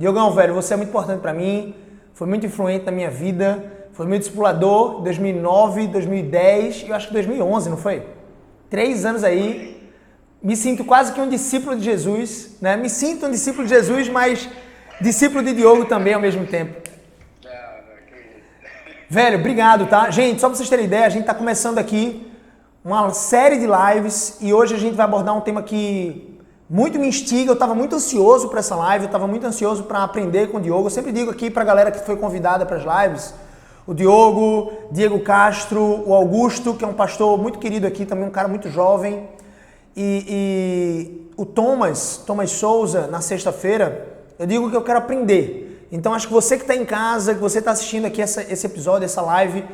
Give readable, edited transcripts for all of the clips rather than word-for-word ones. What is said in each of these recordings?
Diogão, velho, você é muito importante pra mim, foi muito influente na minha vida, foi meu discipulador em 2009, 2010 e eu acho que 2011, não foi? 3 anos aí, me sinto quase que um discípulo de Jesus, né? Me sinto um discípulo de Jesus, mas discípulo de Diogo também ao mesmo tempo. Velho, obrigado, tá? Gente, só pra vocês terem ideia, a gente tá começando aqui uma série de lives e hoje a gente vai abordar um tema que muito me instiga. Eu tava muito ansioso para essa live, eu tava muito ansioso para aprender com o Diogo. Eu sempre digo aqui pra galera que foi convidada para as lives, o Diogo, Diego Castro, o Augusto, que é um pastor muito querido aqui, também um cara muito jovem, e o Thomas Souza, na sexta-feira, eu digo que eu quero aprender. Então acho que você que está em casa, que você está assistindo aqui esse episódio, essa live,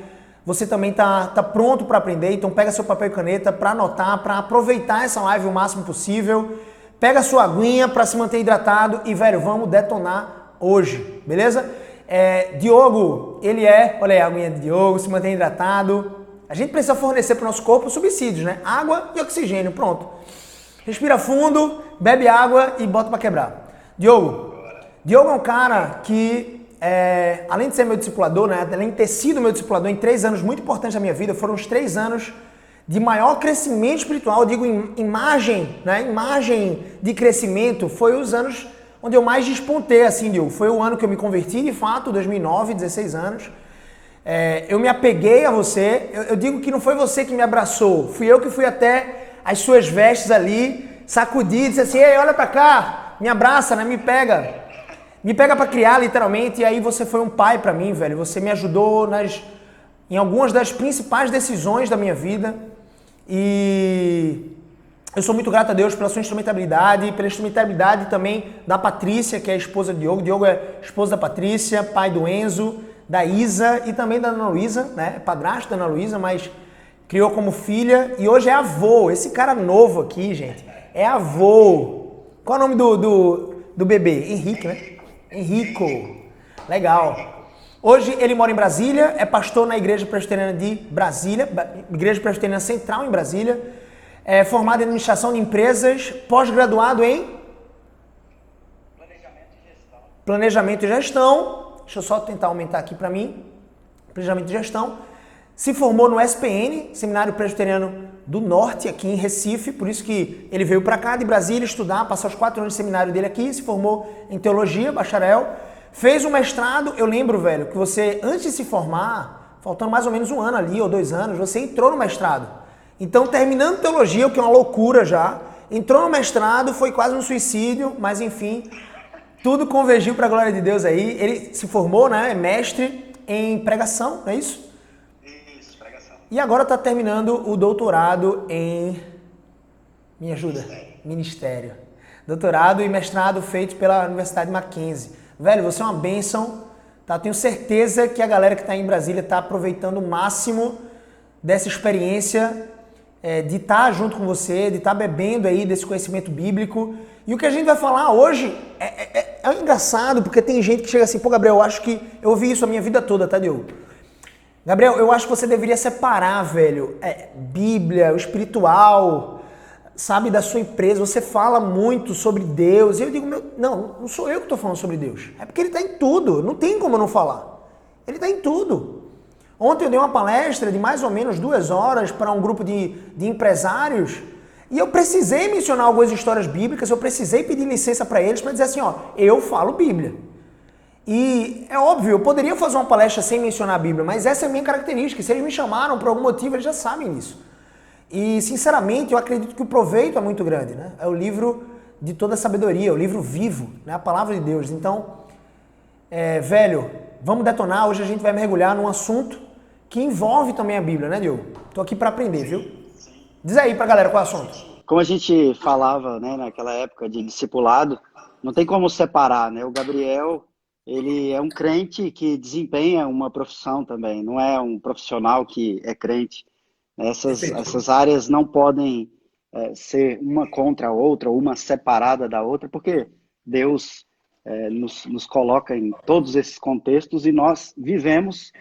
você também tá pronto para aprender. Então pega seu papel e caneta para anotar, para aproveitar essa live o máximo possível. Pega sua aguinha para se manter hidratado e, velho, vamos detonar hoje, beleza? Diogo, olha aí a aguinha de Diogo, se mantém hidratado. A gente precisa fornecer para o nosso corpo subsídios, né? Água e oxigênio, pronto. Respira fundo, bebe água e bota para quebrar. Diogo é um cara que, além de ser meu discipulador, né? Além de ter sido meu discipulador em 3 anos muito importantes da minha vida, foram os 3 anos de maior crescimento espiritual, eu digo em margem, né? Em margem de crescimento, foi os anos onde eu mais despontei, assim, Diogo. Foi o ano que eu me converti, de fato, 2009, 16 anos. Eu me apeguei a você, eu digo que não foi você que me abraçou, fui eu que fui até as suas vestes ali, sacudi, disse assim, ei, olha pra cá, me abraça, né? Me pega pra criar, literalmente, e aí você foi um pai pra mim, velho. Você me ajudou em algumas das principais decisões da minha vida. E eu sou muito grato a Deus pela sua instrumentabilidade, pela instrumentabilidade também da Patrícia, que é a esposa de Diogo. Diogo é esposa da Patrícia, pai do Enzo, da Isa e também da Ana Luísa, né? Padrasto da Ana Luísa, mas criou como filha e hoje é avô. Esse cara novo aqui, gente, é avô. Qual é o nome do bebê? Henrique, né? Henrico. Legal. Hoje ele mora em Brasília, é pastor na Igreja Presbiteriana de Brasília, Igreja Presbiteriana Central em Brasília, é formado em administração de empresas, pós-graduado em Planejamento e Gestão. Deixa eu só tentar aumentar aqui para mim. Planejamento e Gestão. Se formou no SPN, Seminário Presbiteriano do Norte, aqui em Recife, por isso que ele veio para cá de Brasília estudar, passar os 4 anos de seminário dele aqui, se formou em Teologia, bacharel, fez um mestrado. Eu lembro, velho, que você, antes de se formar, faltando mais ou menos 1 ano ali, ou 2 anos, você entrou no mestrado. Então, terminando Teologia, o que é uma loucura já, entrou no mestrado, foi quase um suicídio, mas enfim, tudo convergiu para a glória de Deus aí. Ele se formou, né, é mestre em pregação, não é isso? E agora está terminando o doutorado em... Me ajuda? Ministério. Doutorado e mestrado feito pela Universidade Mackenzie. Velho, você é uma bênção, tá? Tenho certeza que a galera que está em Brasília está aproveitando o máximo dessa experiência de estar junto com você, de estar bebendo aí desse conhecimento bíblico. E o que a gente vai falar hoje é engraçado, porque tem gente que chega assim, pô, Gabriel, eu acho que eu ouvi isso a minha vida toda, tá, Diogo? Gabriel, eu acho que você deveria separar, velho, Bíblia, o espiritual, sabe, da sua empresa. Você fala muito sobre Deus. E eu digo, não sou eu que estou falando sobre Deus. É porque ele está em tudo. Não tem como eu não falar. Ele está em tudo. Ontem eu dei uma palestra de mais ou menos 2 horas para um grupo de empresários e eu precisei mencionar algumas histórias bíblicas, eu precisei pedir licença para eles para dizer assim, ó, eu falo Bíblia. E é óbvio, eu poderia fazer uma palestra sem mencionar a Bíblia, mas essa é a minha característica. Se eles me chamaram por algum motivo, eles já sabem disso. E, sinceramente, eu acredito que o proveito é muito grande, né? É o livro de toda a sabedoria, o livro vivo, né? A palavra de Deus. Então, velho, vamos detonar. Hoje a gente vai mergulhar num assunto que envolve também a Bíblia, né, Diogo? Tô aqui para aprender, viu? Diz aí pra galera qual é o assunto. Como a gente falava, né, naquela época de discipulado, não tem como separar, né? O Gabriel, ele é um crente que desempenha uma profissão também, não é um profissional que é crente. Essas áreas não podem ser uma contra a outra, ou uma separada da outra, porque Deus nos coloca em todos esses contextos e nós vivemos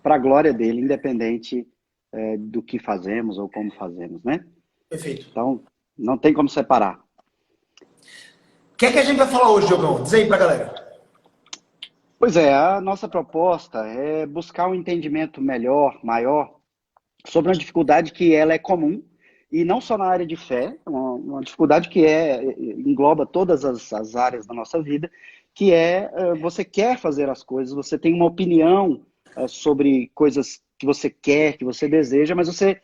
para a glória dele, independente do que fazemos ou como fazemos, né? Perfeito. Então, não tem como separar. O que é que a gente vai falar hoje, Diogão? Diz aí pra galera. Pois é, a nossa proposta é buscar um entendimento melhor, maior, sobre uma dificuldade que ela é comum, e não só na área de fé, uma dificuldade que engloba todas as áreas da nossa vida, que é você quer fazer as coisas, você tem uma opinião sobre coisas que você quer, que você deseja, mas você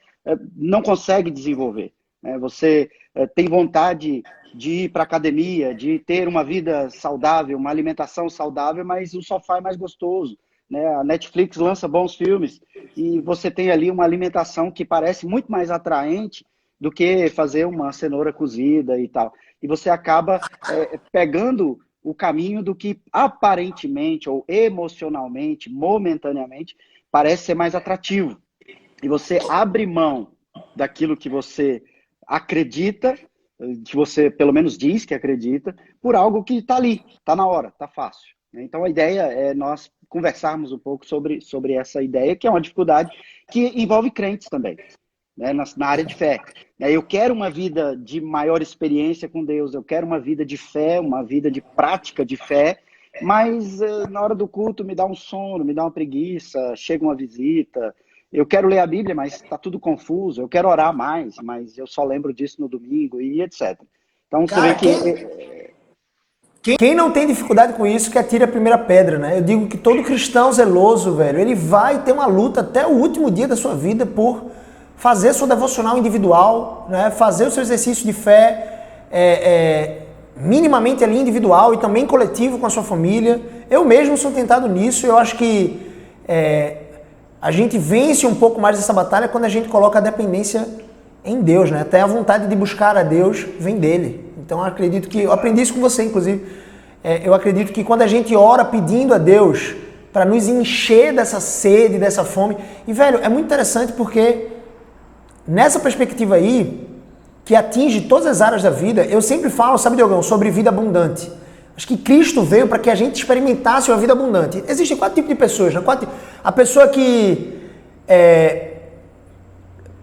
não consegue desenvolver, né? Você tem vontade de ir para a academia, de ter uma vida saudável, uma alimentação saudável, mas o sofá é mais gostoso, né? A Netflix lança bons filmes e você tem ali uma alimentação que parece muito mais atraente do que fazer uma cenoura cozida e tal. E você acaba pegando o caminho do que aparentemente ou emocionalmente, momentaneamente, parece ser mais atrativo. E você abre mão daquilo que você acredita, que você pelo menos diz que acredita, por algo que está ali, está na hora, está fácil. Então a ideia é nós conversarmos um pouco sobre essa ideia, que é uma dificuldade que envolve crentes também, né, na área de fé. Eu quero uma vida de maior experiência com Deus, eu quero uma vida de fé, uma vida de prática de fé, mas na hora do culto me dá um sono, me dá uma preguiça, chega uma visita, eu quero ler a Bíblia, mas está tudo confuso, eu quero orar mais, mas eu só lembro disso no domingo e etc. Então você vê Cara, quem não tem dificuldade com isso, que atire a primeira pedra, né? Eu digo que todo cristão zeloso, velho, ele vai ter uma luta até o último dia da sua vida por fazer sua devocional individual, né? Fazer o seu exercício de fé minimamente ali individual e também coletivo com a sua família. Eu mesmo sou tentado nisso, eu acho que a gente vence um pouco mais essa batalha quando a gente coloca a dependência em Deus, né? Até a vontade de buscar a Deus vem dele. Então eu aprendi isso com você, inclusive. Eu acredito que quando a gente ora pedindo a Deus para nos encher dessa sede, dessa fome, e velho, é muito interessante porque nessa perspectiva aí, que atinge todas as áreas da vida, eu sempre falo, sabe, Diogão, sobre vida abundante. Acho que Cristo veio para que a gente experimentasse uma vida abundante. Existem 4 tipos de pessoas, né? A pessoa que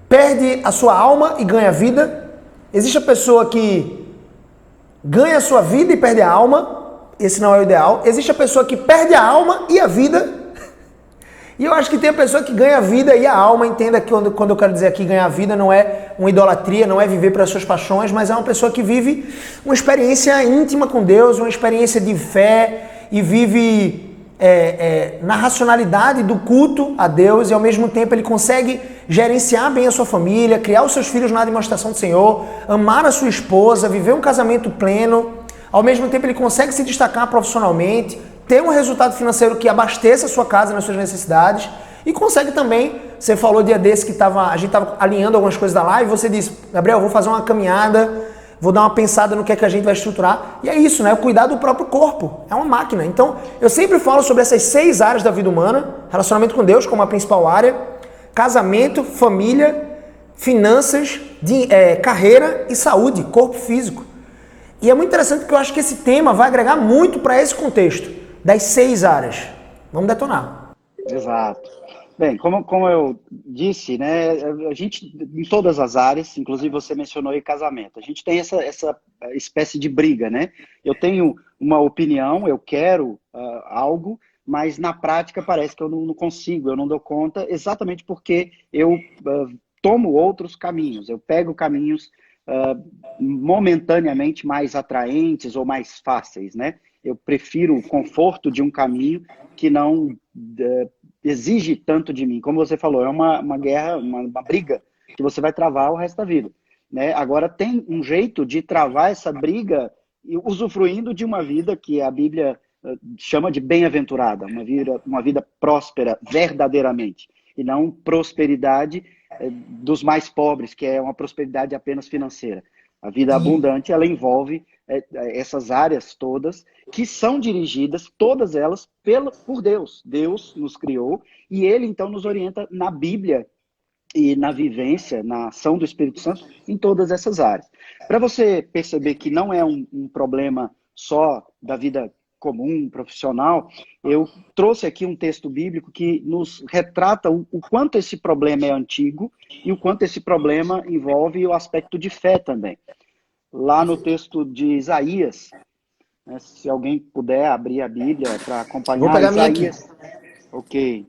perde a sua alma e ganha a vida. Existe a pessoa que ganha a sua vida e perde a alma. Esse não é o ideal. Existe a pessoa que perde a alma e a vida. E eu acho que tem a pessoa que ganha a vida e a alma. Entenda que quando eu quero dizer aqui ganhar a vida não é uma idolatria, não é viver pelas suas paixões, mas é uma pessoa que vive uma experiência íntima com Deus, uma experiência de fé e vive na racionalidade do culto a Deus, e ao mesmo tempo ele consegue gerenciar bem a sua família, criar os seus filhos na demonstração do Senhor, amar a sua esposa, viver um casamento pleno. Ao mesmo tempo ele consegue se destacar profissionalmente, ter um resultado financeiro que abasteça a sua casa nas suas necessidades, e consegue também, você falou dia desse que a gente estava alinhando algumas coisas da live, você disse, Gabriel, vou fazer uma caminhada, vou dar uma pensada no que é que a gente vai estruturar. E é isso, né? Cuidar do próprio corpo. É uma máquina. Então, eu sempre falo sobre essas 6 áreas da vida humana. Relacionamento com Deus como a principal área. Casamento, família, finanças, carreira e saúde, corpo físico. E é muito interessante porque eu acho que esse tema vai agregar muito para esse contexto das 6 áreas. Vamos detonar. Exato. Bem, como eu disse, né, a gente, em todas as áreas, inclusive você mencionou aí casamento, a gente tem essa espécie de briga, né? Eu tenho uma opinião, eu quero algo, mas na prática parece que eu não consigo, eu não dou conta, exatamente porque eu tomo outros caminhos, eu pego caminhos momentaneamente mais atraentes ou mais fáceis, né? Eu prefiro o conforto de um caminho que não exige tanto de mim. Como você falou, é uma guerra, uma briga que você vai travar o resto da vida, né? Agora, tem um jeito de travar essa briga usufruindo de uma vida que a Bíblia chama de bem-aventurada, uma vida próspera verdadeiramente, e não prosperidade dos mais pobres, que é uma prosperidade apenas financeira. A vida abundante, ela envolve essas áreas todas, que são dirigidas, todas elas, por Deus. Deus nos criou e Ele, então, nos orienta na Bíblia e na vivência, na ação do Espírito Santo, em todas essas áreas. Para você perceber que não é um problema só da vida comum, profissional, eu trouxe aqui um texto bíblico que nos retrata o quanto esse problema é antigo e o quanto esse problema envolve o aspecto de fé também. Lá no texto de Isaías, né? Se alguém puder abrir a Bíblia para Vou acompanhar, pegar a minha aqui. Isaías, ok.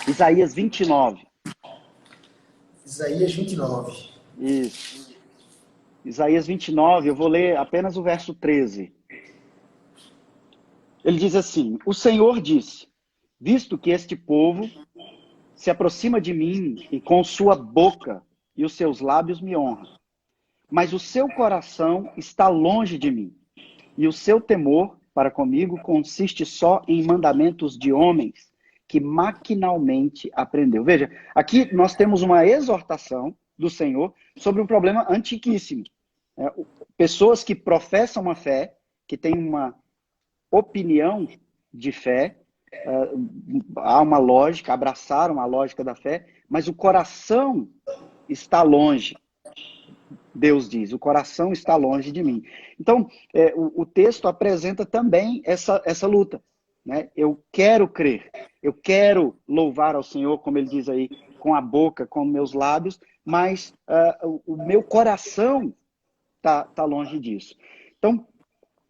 Isaías 29. Isaías 29. Isso. Isaías 29, eu vou ler apenas o verso 13. Ele diz assim: O Senhor disse, visto que este povo se aproxima de mim e com sua boca e os seus lábios me honram, mas o seu coração está longe de mim, e o seu temor para comigo consiste só em mandamentos de homens que maquinalmente aprendeu. Veja, aqui nós temos uma exortação do Senhor sobre um problema antiquíssimo. Pessoas que professam uma fé, que têm uma opinião de fé, há uma lógica, abraçaram a lógica da fé, mas o coração está longe. Deus diz, o coração está longe de mim. Então, o texto apresenta também essa luta. Né? Eu quero crer, eu quero louvar ao Senhor, como ele diz aí, com a boca, com meus lábios, mas o meu coração está longe disso. Então,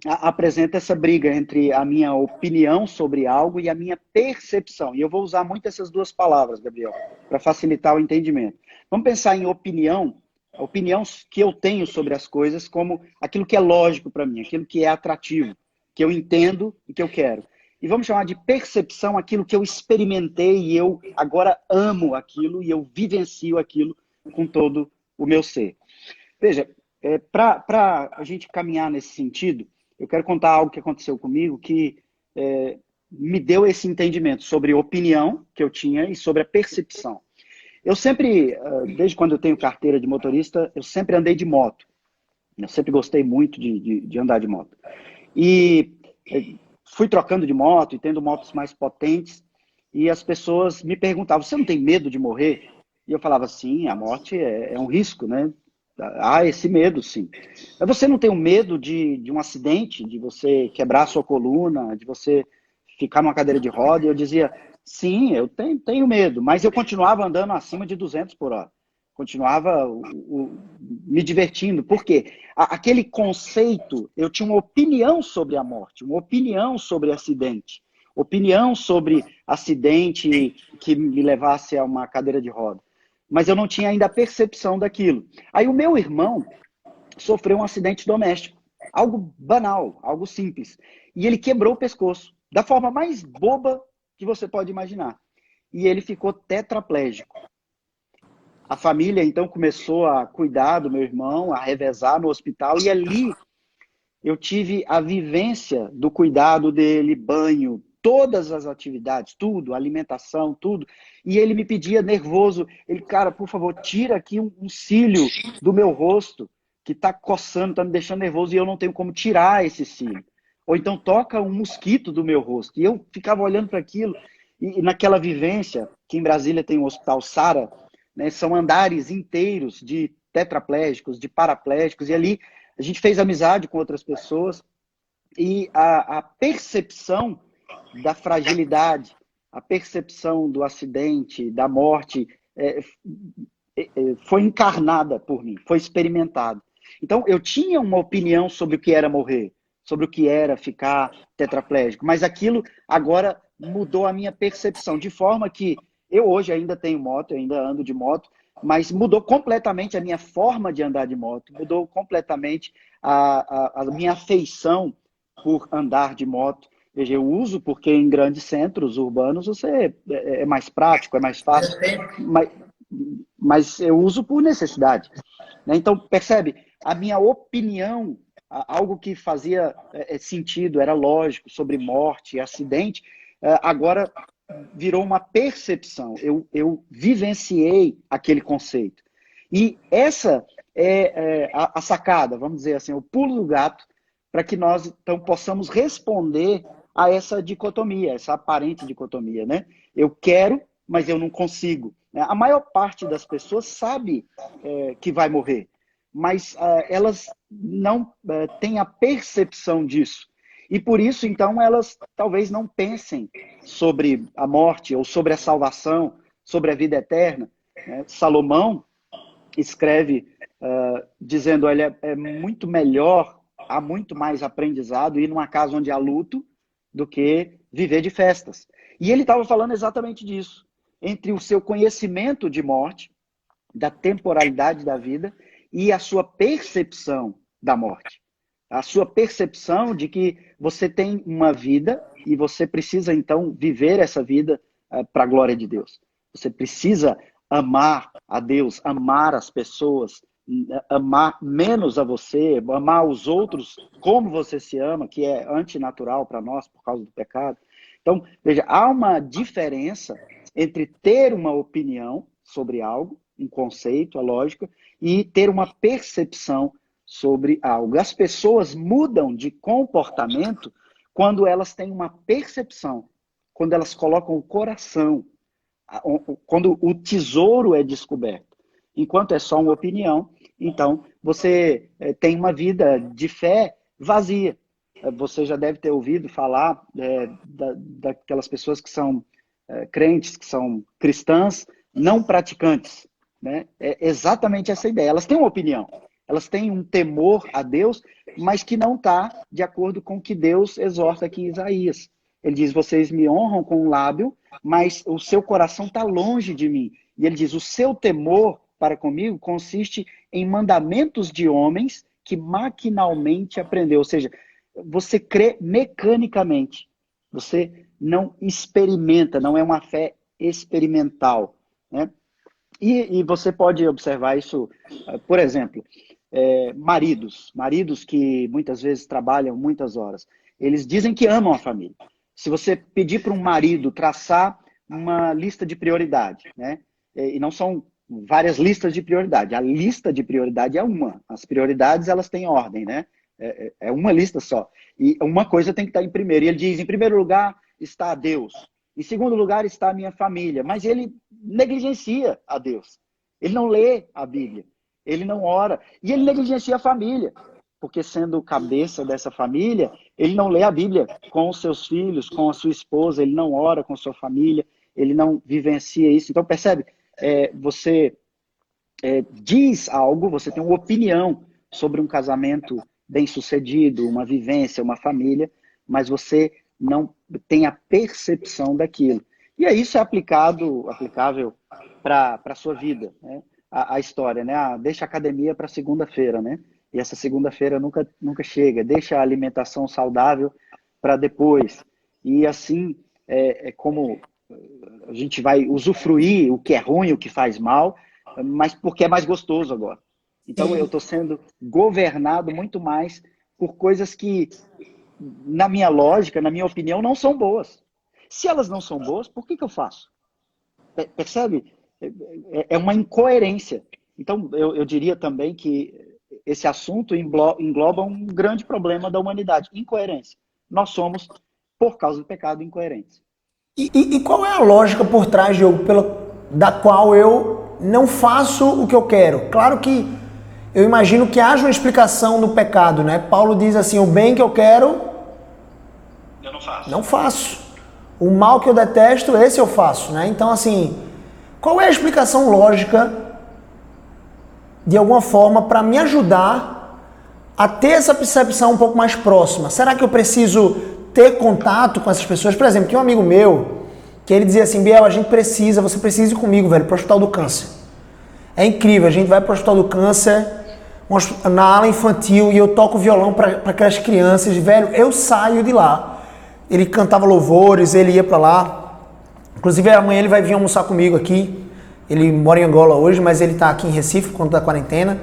apresenta essa briga entre a minha opinião sobre algo e a minha percepção. E eu vou usar muito essas duas palavras, Gabriel, para facilitar o entendimento. Vamos pensar em opinião, a opinião que eu tenho sobre as coisas como aquilo que é lógico para mim, aquilo que é atrativo, que eu entendo e que eu quero. E vamos chamar de percepção aquilo que eu experimentei e eu agora amo aquilo e eu vivencio aquilo com todo o meu ser. Veja, para a gente caminhar nesse sentido, eu quero contar algo que aconteceu comigo que me deu esse entendimento sobre opinião que eu tinha e sobre a percepção. Eu sempre, desde quando eu tenho carteira de motorista, eu sempre andei de moto. Eu sempre gostei muito de andar de moto. E fui trocando de moto e tendo motos mais potentes. E as pessoas me perguntavam, você não tem medo de morrer? E eu falava, sim, a morte é um risco, né? Há esse medo, sim. Mas você não tem um medo de um acidente, de você quebrar a sua coluna, de você ficar numa cadeira de roda? E eu dizia, sim, eu tenho medo, mas eu continuava andando acima de 200 por hora. Continuava me divertindo. Por quê? Aquele conceito, eu tinha uma opinião sobre a morte, uma opinião sobre acidente, opinião sobre acidente que me levasse a uma cadeira de roda. Mas eu não tinha ainda a percepção daquilo. Aí o meu irmão sofreu um acidente doméstico. Algo banal, algo simples. E ele quebrou o pescoço, da forma mais boba que você pode imaginar. E ele ficou tetraplégico. A família, então, começou a cuidar do meu irmão, a revezar no hospital. E ali eu tive a vivência do cuidado dele, banho, todas as atividades, tudo, alimentação, tudo. E ele me pedia nervoso, ele, cara, por favor, tira aqui um cílio do meu rosto, que está coçando, está me deixando nervoso, e eu não tenho como tirar esse cílio. Ou então toca um mosquito do meu rosto. E eu ficava olhando para aquilo, e naquela vivência, que em Brasília tem o Hospital Sara, né, são andares inteiros de tetraplégicos, de paraplégicos, e ali a gente fez amizade com outras pessoas, e a percepção da fragilidade, a percepção do acidente, da morte, foi encarnada por mim, foi experimentada. Então, eu tinha uma opinião sobre o que era morrer, sobre o que era ficar tetraplégico, mas aquilo agora mudou a minha percepção, de forma que eu hoje ainda tenho moto, ainda ando de moto, mas mudou completamente a minha forma de andar de moto, mudou completamente a minha afeição por andar de moto. Veja, eu uso porque em grandes centros urbanos você é mais prático, é mais fácil, mas eu uso por necessidade. Né? Então, percebe? A minha opinião, algo que fazia sentido, era lógico, sobre morte e acidente, agora virou uma percepção. Eu vivenciei aquele conceito. E essa é a sacada, vamos dizer assim, o pulo do gato, para que nós então possamos responder a essa dicotomia, essa aparente dicotomia, né? Eu quero, mas eu não consigo. A maior parte das pessoas sabe que vai morrer, mas elas não têm a percepção disso. E por isso, então, elas talvez não pensem sobre a morte ou sobre a salvação, sobre a vida eterna. Salomão escreve dizendo, olha, é muito melhor há muito mais aprendizado ir numa casa onde há luto do que viver de festas. E ele estava falando exatamente disso. Entre o seu conhecimento de morte, da temporalidade da vida e a sua percepção da morte. A sua percepção de que você tem uma vida e você precisa, então, viver essa vida para a glória de Deus. Você precisa amar a Deus, amar as pessoas, amar menos a você, amar os outros como você se ama, que é antinatural para nós por causa do pecado. Então, veja, há uma diferença entre ter uma opinião sobre algo, um conceito, a lógica, e ter uma percepção sobre algo. As pessoas mudam de comportamento quando elas têm uma percepção, quando elas colocam o coração, quando o tesouro é descoberto. Enquanto é só uma opinião, então você tem uma vida de fé vazia. Você já deve ter ouvido falar daquelas pessoas que são crentes, que são cristãs, não praticantes. Né? É exatamente essa ideia. Elas têm uma opinião, elas têm um temor a Deus, mas que não está de acordo com o que Deus exorta aqui em Isaías. Ele diz, vocês me honram com o lábio, mas o seu coração está longe de mim. E ele diz, o seu temor para comigo consiste em mandamentos de homens que maquinalmente aprendeu. Ou seja, você crê mecanicamente, você não experimenta, não é uma fé experimental, né? E você pode observar isso, por exemplo, maridos que muitas vezes trabalham muitas horas, eles dizem que amam a família. Se você pedir para um marido traçar uma lista de prioridade, né? E não são várias listas de prioridade, a lista de prioridade é uma, as prioridades elas têm ordem, né? É uma lista só, e uma coisa tem que estar em primeiro, e ele diz, em primeiro lugar está Deus, em segundo lugar está a minha família, mas ele negligencia a Deus. Ele não lê a Bíblia, ele não ora, e ele negligencia a família, porque sendo o cabeça dessa família, ele não lê a Bíblia com os seus filhos, com a sua esposa, ele não ora com a sua família, ele não vivencia isso. Então percebe, você diz algo, você tem uma opinião sobre um casamento bem-sucedido, uma vivência, uma família, mas você não tem a percepção daquilo. E aí isso é aplicável para a sua vida, né? A história, né? Deixa a academia para segunda-feira, né? E essa segunda-feira nunca chega. Deixa a alimentação saudável para depois. E assim é como a gente vai usufruir o que é ruim, o que faz mal, mas porque é mais gostoso agora. Então eu estou sendo governado muito mais por coisas que, na minha lógica, na minha opinião, não são boas. Se elas não são boas, por que eu faço? Percebe? É uma incoerência. Então eu diria também que esse assunto engloba um grande problema da humanidade, incoerência. Nós somos, por causa do pecado, incoerentes. E qual é a lógica por trás, Diogo, da qual eu não faço o que eu quero? Claro que eu imagino que haja uma explicação do pecado, né? Paulo diz assim, o bem que eu quero, eu não faço. Não faço. O mal que eu detesto, esse eu faço, né? Então, assim, qual é a explicação lógica, de alguma forma, para me ajudar a ter essa percepção um pouco mais próxima? Será que eu preciso ter contato com essas pessoas? Por exemplo, tinha um amigo meu que ele dizia assim, Biel, você precisa ir comigo, velho, para o Hospital do Câncer. É incrível, a gente vai para o Hospital do Câncer, na ala infantil, e eu toco violão para aquelas crianças, velho, eu saio de lá. Ele cantava louvores, ele ia para lá. Inclusive, amanhã ele vai vir almoçar comigo aqui. Ele mora em Angola hoje, mas ele está aqui em Recife, por conta da quarentena.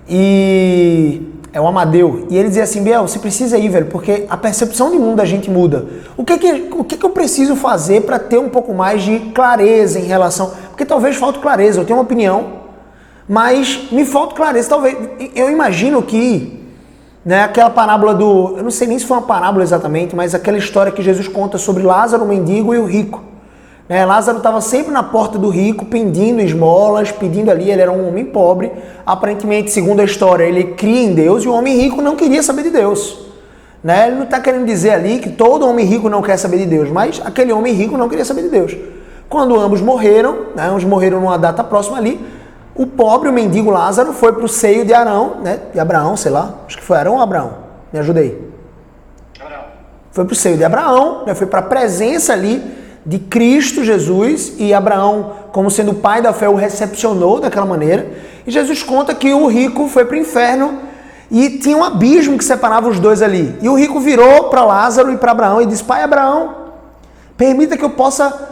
E é o Amadeu. E ele dizia assim, Biel, você precisa ir, velho, porque a percepção de mundo da gente muda. O que eu preciso fazer para ter um pouco mais de clareza em relação... Porque talvez falte clareza, eu tenho uma opinião, mas me falta clareza. Talvez, eu imagino que, né, aquela parábola do... Eu não sei nem se foi uma parábola exatamente, mas aquela história que Jesus conta sobre Lázaro, o mendigo, e o rico. Né, Lázaro estava sempre na porta do rico, pedindo esmolas, pedindo ali, ele era um homem pobre. Aparentemente, segundo a história, ele cria em Deus, e o homem rico não queria saber de Deus. Né? Ele não está querendo dizer ali que todo homem rico não quer saber de Deus, mas aquele homem rico não queria saber de Deus. Quando ambos morreram, né, ambos morreram numa data próxima ali, o pobre, o mendigo Lázaro, foi para o seio de Arão, né, de Abraão, sei lá, acho que foi Arão ou Abraão? Me ajuda aí. Foi para o seio de Abraão, né? Foi para a presença ali de Cristo Jesus, e Abraão, como sendo o pai da fé, o recepcionou daquela maneira. E Jesus conta que o rico foi para o inferno e tinha um abismo que separava os dois ali. E o rico virou para Lázaro e para Abraão e disse: Pai Abraão, permita que eu possa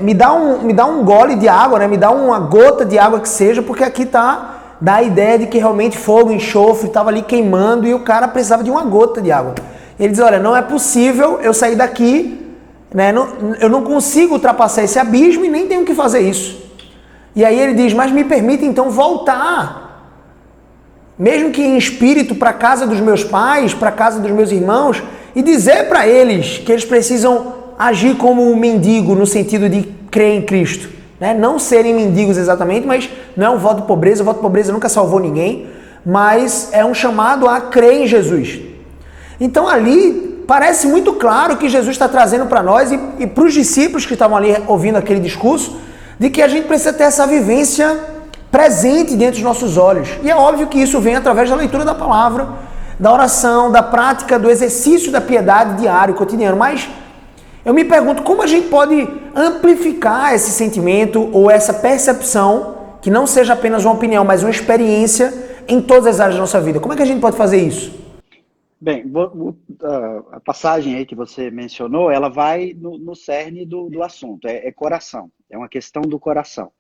me dá um gole de água, né? Me dá uma gota de água que seja, porque aqui dá a ideia de que realmente fogo, enxofre, estava ali queimando e o cara precisava de uma gota de água. Ele diz: olha, não é possível eu sair daqui, né? Eu não consigo ultrapassar esse abismo e nem tenho que fazer isso. E aí ele diz: mas me permita então voltar, mesmo que em espírito, para a casa dos meus pais, para a casa dos meus irmãos, e dizer para eles que eles precisam agir como um mendigo no sentido de crer em Cristo. Né? Não serem mendigos exatamente, mas não é um voto de pobreza. O voto de pobreza nunca salvou ninguém, mas é um chamado a crer em Jesus. Então ali parece muito claro que Jesus está trazendo para nós e para os discípulos que estavam ali ouvindo aquele discurso, de que a gente precisa ter essa vivência presente dentro dos nossos olhos. E é óbvio que isso vem através da leitura da palavra, da oração, da prática, do exercício da piedade diário, cotidiano. Mas eu me pergunto como a gente pode amplificar esse sentimento ou essa percepção, que não seja apenas uma opinião, mas uma experiência em todas as áreas da nossa vida. Como é que a gente pode fazer isso? Bem, a passagem aí que você mencionou, ela vai no cerne do assunto, é coração, é uma questão do coração.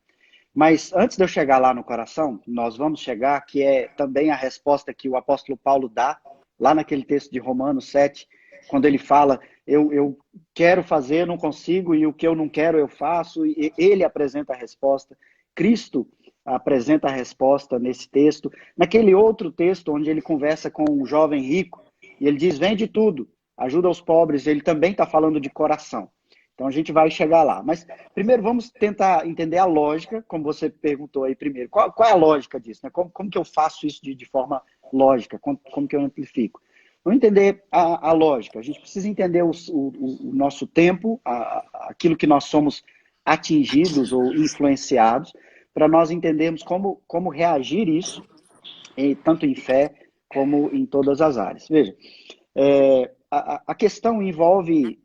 Mas antes de eu chegar lá no coração, nós vamos chegar, que é também a resposta que o apóstolo Paulo dá, lá naquele texto de Romanos 7, quando ele fala: eu quero fazer, não consigo, e o que eu não quero eu faço, e ele apresenta a resposta. Cristo apresenta a resposta nesse texto. Naquele outro texto, onde ele conversa com um jovem rico, e ele diz: vende tudo, ajuda os pobres, ele também está falando de coração. Então a gente vai chegar lá. Mas primeiro vamos tentar entender a lógica, como você perguntou aí primeiro. Qual é a lógica disso? Né? Como que eu faço isso de forma lógica? Como que eu amplifico? Vamos entender a lógica. A gente precisa entender o nosso tempo, aquilo que nós somos atingidos ou influenciados, para nós entendermos como reagir isso, tanto em fé como em todas as áreas. Veja, a questão envolve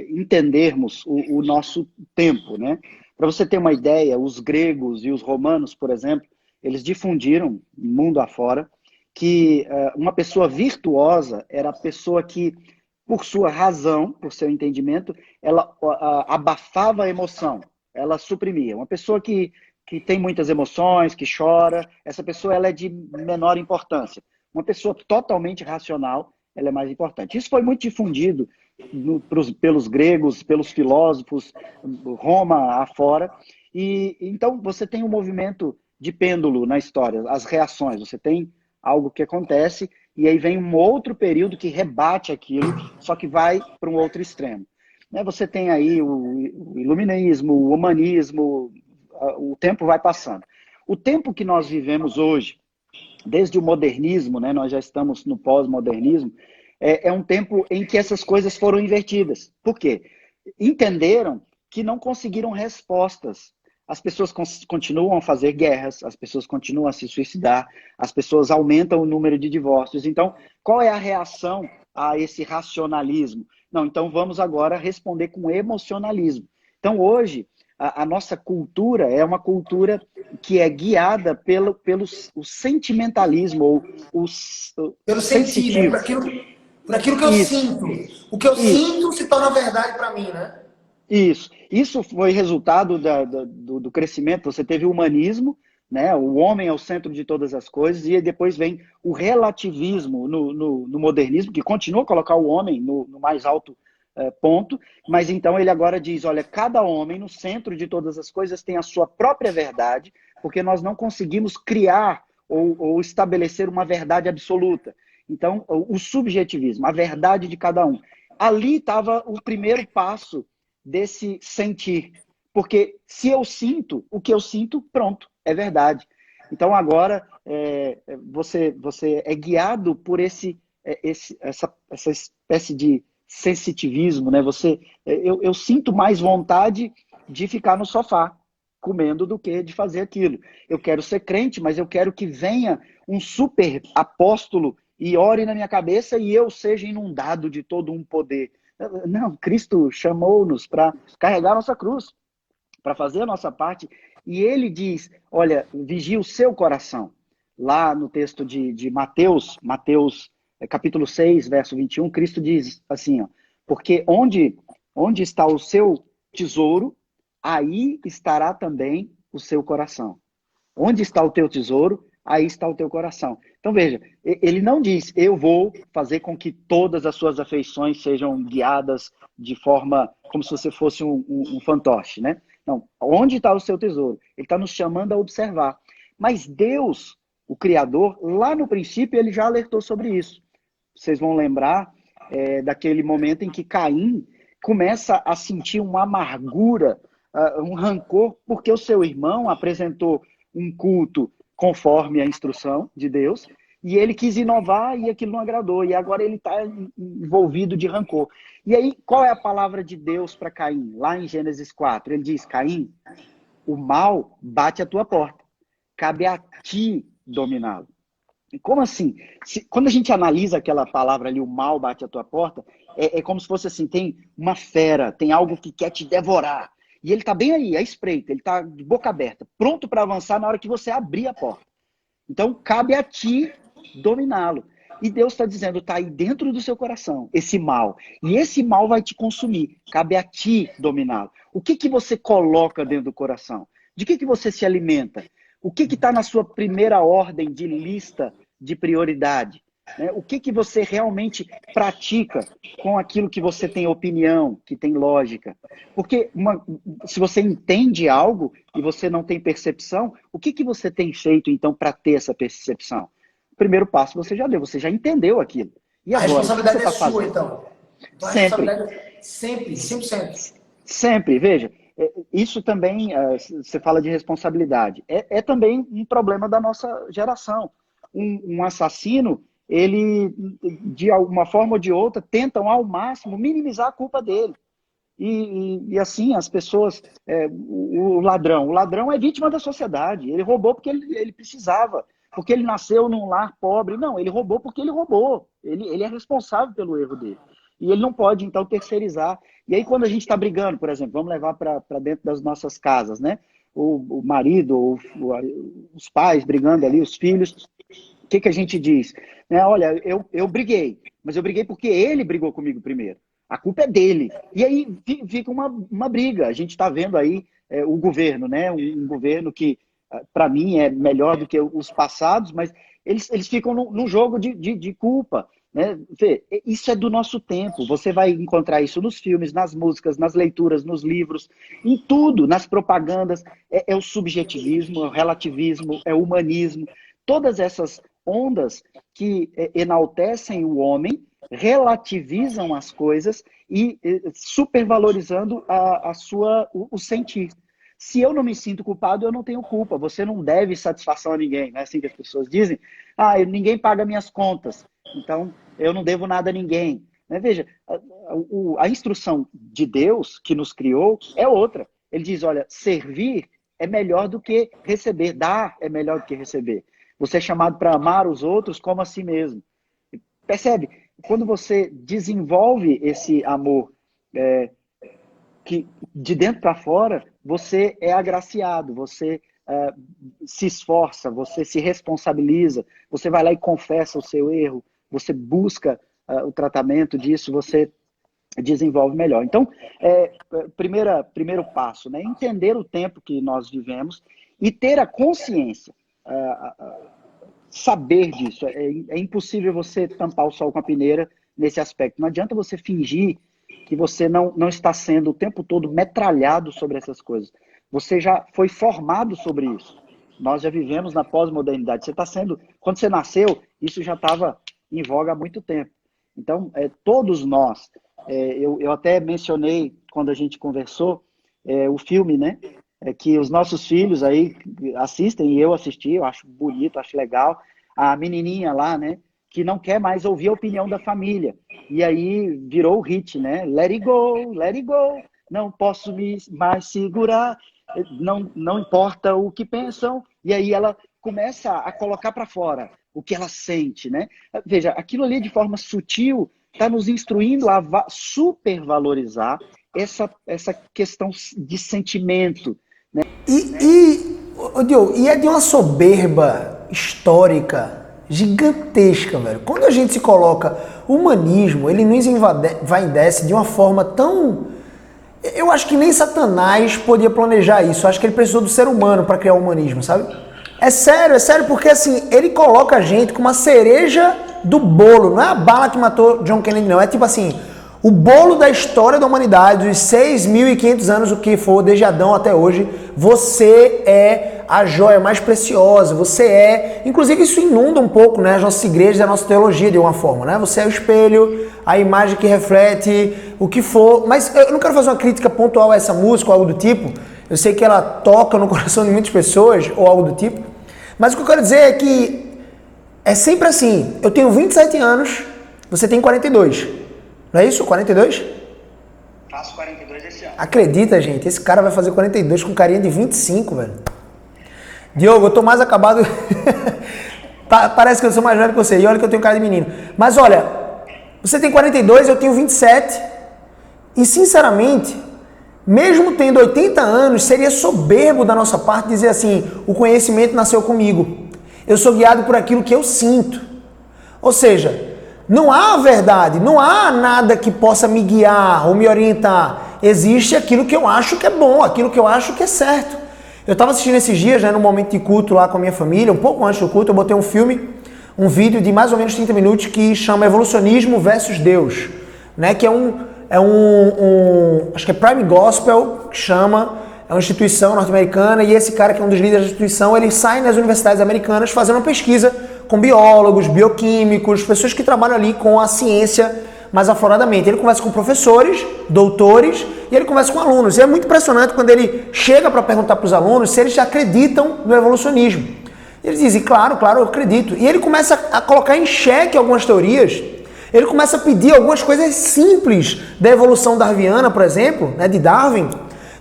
entendermos o nosso tempo, né? Para você ter uma ideia, os gregos e os romanos, por exemplo, eles difundiram, mundo afora, que uma pessoa virtuosa era a pessoa que, por sua razão, por seu entendimento, ela abafava a emoção, ela suprimia. Uma pessoa que tem muitas emoções, que chora, essa pessoa ela é de menor importância. Uma pessoa totalmente racional, ela é mais importante. Isso foi muito difundido pelos gregos, pelos filósofos, Roma afora. E então você tem um movimento de pêndulo na história, as reações. Você tem algo que acontece e aí vem um outro período que rebate aquilo, só que vai para um outro extremo. Você tem aí o iluminismo, o humanismo, o tempo vai passando. O tempo que nós vivemos hoje, desde o modernismo, né, nós já estamos no pós-modernismo, é um tempo em que essas coisas foram invertidas. Por quê? Entenderam que não conseguiram respostas. As pessoas continuam a fazer guerras, as pessoas continuam a se suicidar, as pessoas aumentam o número de divórcios. Então, qual é a reação a esse racionalismo? Não, então vamos agora responder com emocionalismo. Então, hoje, a nossa cultura é uma cultura que é guiada pelo sentimentalismo, ou pelo sentido, por aquilo que eu sinto. O que eu sinto se torna verdade para mim, né? Isso foi resultado do crescimento. Você teve o humanismo, né? O homem é o centro de todas as coisas, e depois vem o relativismo no modernismo, que continua a colocar o homem no mais alto ponto, mas então ele agora diz: olha, cada homem no centro de todas as coisas tem a sua própria verdade, porque nós não conseguimos criar ou estabelecer uma verdade absoluta. Então, o subjetivismo, a verdade de cada um. Ali estava o primeiro passo desse sentir. Porque se eu sinto, o que eu sinto, pronto, é verdade. Então agora você é guiado por essa espécie de sensitivismo, né? Eu sinto mais vontade de ficar no sofá comendo do que de fazer aquilo. Eu quero ser crente, mas eu quero que venha um super apóstolo e ore na minha cabeça e eu seja inundado de todo um poder. Não, Cristo chamou-nos para carregar a nossa cruz, para fazer a nossa parte. E ele diz, olha, vigie o seu coração. Lá no texto de Mateus, capítulo 6, verso 21, Cristo diz assim, ó, porque onde está o seu tesouro, aí estará também o seu coração. Onde está o teu tesouro, aí está o teu coração. Então veja, ele não diz, eu vou fazer com que todas as suas afeições sejam guiadas de forma, como se você fosse um fantoche, né? Não, onde está o seu tesouro? Ele está nos chamando a observar. Mas Deus, o Criador, lá no princípio, ele já alertou sobre isso. Vocês vão lembrar daquele momento em que Caim começa a sentir uma amargura, um rancor, porque o seu irmão apresentou um culto conforme a instrução de Deus, e ele quis inovar e aquilo não agradou, e agora ele está envolvido de rancor. E aí, qual é a palavra de Deus para Caim? Lá em Gênesis 4, ele diz, Caim, o mal bate à tua porta, cabe a ti dominá-lo. Como assim? Quando a gente analisa aquela palavra ali, o mal bate à tua porta, é como se fosse assim, tem uma fera, tem algo que quer te devorar. E ele está bem aí, à espreita, ele está de boca aberta, pronto para avançar na hora que você abrir a porta. Então, cabe a ti dominá-lo. E Deus está dizendo, está aí dentro do seu coração, esse mal. E esse mal vai te consumir. Cabe a ti dominá-lo. O que você coloca dentro do coração? De que você se alimenta? O que está na sua primeira ordem de lista de prioridade? O que você realmente pratica com aquilo que você tem opinião, que tem lógica? Porque se você entende algo e você não tem percepção, o que você tem feito, então, para ter essa percepção? O primeiro passo você já deu, você já entendeu aquilo. E agora, a responsabilidade o que você está é sua, fazendo? então. Então a Sempre. responsabilidade é sempre, 100%. Sempre, veja, isso também, você fala de responsabilidade, é também um problema da nossa geração. Um assassino, ele, de alguma forma ou de outra, tentam ao máximo minimizar a culpa dele. E assim, as pessoas, o ladrão é vítima da sociedade, ele roubou porque ele precisava, porque ele nasceu num lar pobre. Não, ele roubou porque ele roubou, ele é responsável pelo erro dele. E ele não pode, então, terceirizar. E aí, quando a gente está brigando, por exemplo, vamos levar para dentro das nossas casas, né? O marido, os pais brigando ali, os filhos, o que a gente diz? Olha, eu briguei, mas eu briguei porque ele brigou comigo primeiro. A culpa é dele. E aí fica uma briga. A gente está vendo aí o governo, né? Um governo que, para mim, é melhor do que os passados, mas eles ficam num jogo de culpa. Né? Isso é do nosso tempo. Você vai encontrar isso nos filmes, nas músicas, nas leituras, nos livros, em tudo, nas propagandas. É o subjetivismo, é o relativismo, é o humanismo. Todas essas ondas que enaltecem o homem, relativizam as coisas e supervalorizando o sentir. Se eu não me sinto culpado, eu não tenho culpa. Você não deve satisfação a ninguém, não é assim que as pessoas dizem? Ninguém paga minhas contas, então eu não devo nada a ninguém. Veja, a instrução de Deus, que nos criou, é outra. Ele diz, olha, servir é melhor do que receber, dar é melhor do que receber. Você é chamado para amar os outros como a si mesmo. Percebe? Quando você desenvolve esse amor que de dentro para fora, você é agraciado, você se esforça, você se responsabiliza, você vai lá e confessa o seu erro, você busca o tratamento disso, você desenvolve melhor. Então, primeiro passo, né? Entender o tempo que nós vivemos e ter a consciência, saber disso. É impossível você tampar o sol com a peneira nesse aspecto. Não adianta você fingir que você não está sendo o tempo todo metralhado sobre essas coisas. Você já foi formado sobre isso. Nós já vivemos na pós-modernidade. Quando você nasceu, isso já estava em voga há muito tempo. Então, todos nós, eu até mencionei quando a gente conversou, o filme, né? Que os nossos filhos aí assistem, e eu assisti, eu acho bonito, acho legal, a menininha lá, né? Que não quer mais ouvir a opinião da família. E aí virou o hit, né? Let it go, não posso me mais segurar, não importa o que pensam. E aí ela começa a colocar para fora o que ela sente, né? Veja, aquilo ali de forma sutil está nos instruindo a supervalorizar essa questão de sentimento, né? Diogo, e é de uma soberba histórica gigantesca, velho. Quando a gente se coloca, o humanismo, ele nos envaidece de uma forma tão... Eu acho que nem Satanás podia planejar isso. Eu acho que ele precisou do ser humano para criar o humanismo, sabe? É sério, porque assim, ele coloca a gente com uma cereja do bolo. Não é a bala que matou John Kennedy, não. É tipo assim, o bolo da história da humanidade, dos 6.500 anos, o que for, desde Adão até hoje, você é a joia mais preciosa, você é... Inclusive isso inunda um pouco, né, as nossas igrejas, a nossa teologia de uma forma, né? Você é o espelho, a imagem que reflete o que for. Mas eu não quero fazer uma crítica pontual a essa música ou algo do tipo. Eu sei que ela toca no coração de muitas pessoas ou algo do tipo. Mas o que eu quero dizer é que é sempre assim. Eu tenho 27 anos, você tem 42. Não é isso? 42? Faço 42 esse ano. Acredita, gente, esse cara vai fazer 42 com carinha de 25, velho. Diogo, eu tô mais acabado... Parece que eu sou mais velho que você. E olha que eu tenho cara de menino. Mas olha, você tem 42, eu tenho 27. E sinceramente, mesmo tendo 80 anos, seria soberbo da nossa parte dizer assim, o conhecimento nasceu comigo. Eu sou guiado por aquilo que eu sinto. Ou seja, não há verdade, não há nada que possa me guiar ou me orientar. Existe aquilo que eu acho que é bom, aquilo que eu acho que é certo. Eu estava assistindo esses dias, né, no momento de culto lá com a minha família, um pouco antes do culto, eu botei um vídeo de mais ou menos 30 minutos que chama Evolucionismo versus Deus, né, que acho que é Prime Gospel, que chama, é uma instituição norte-americana, e esse cara que é um dos líderes da instituição, ele sai nas universidades americanas fazendo uma pesquisa com biólogos, bioquímicos, pessoas que trabalham ali com a ciência mais afloradamente. Ele conversa com professores, doutores, e ele conversa com alunos. E é muito impressionante quando ele chega para perguntar para os alunos se eles acreditam no evolucionismo. Eles dizem, claro, eu acredito. E ele começa a colocar em xeque algumas teorias. Ele começa a pedir algumas coisas simples da evolução darwiniana, por exemplo, né, de Darwin,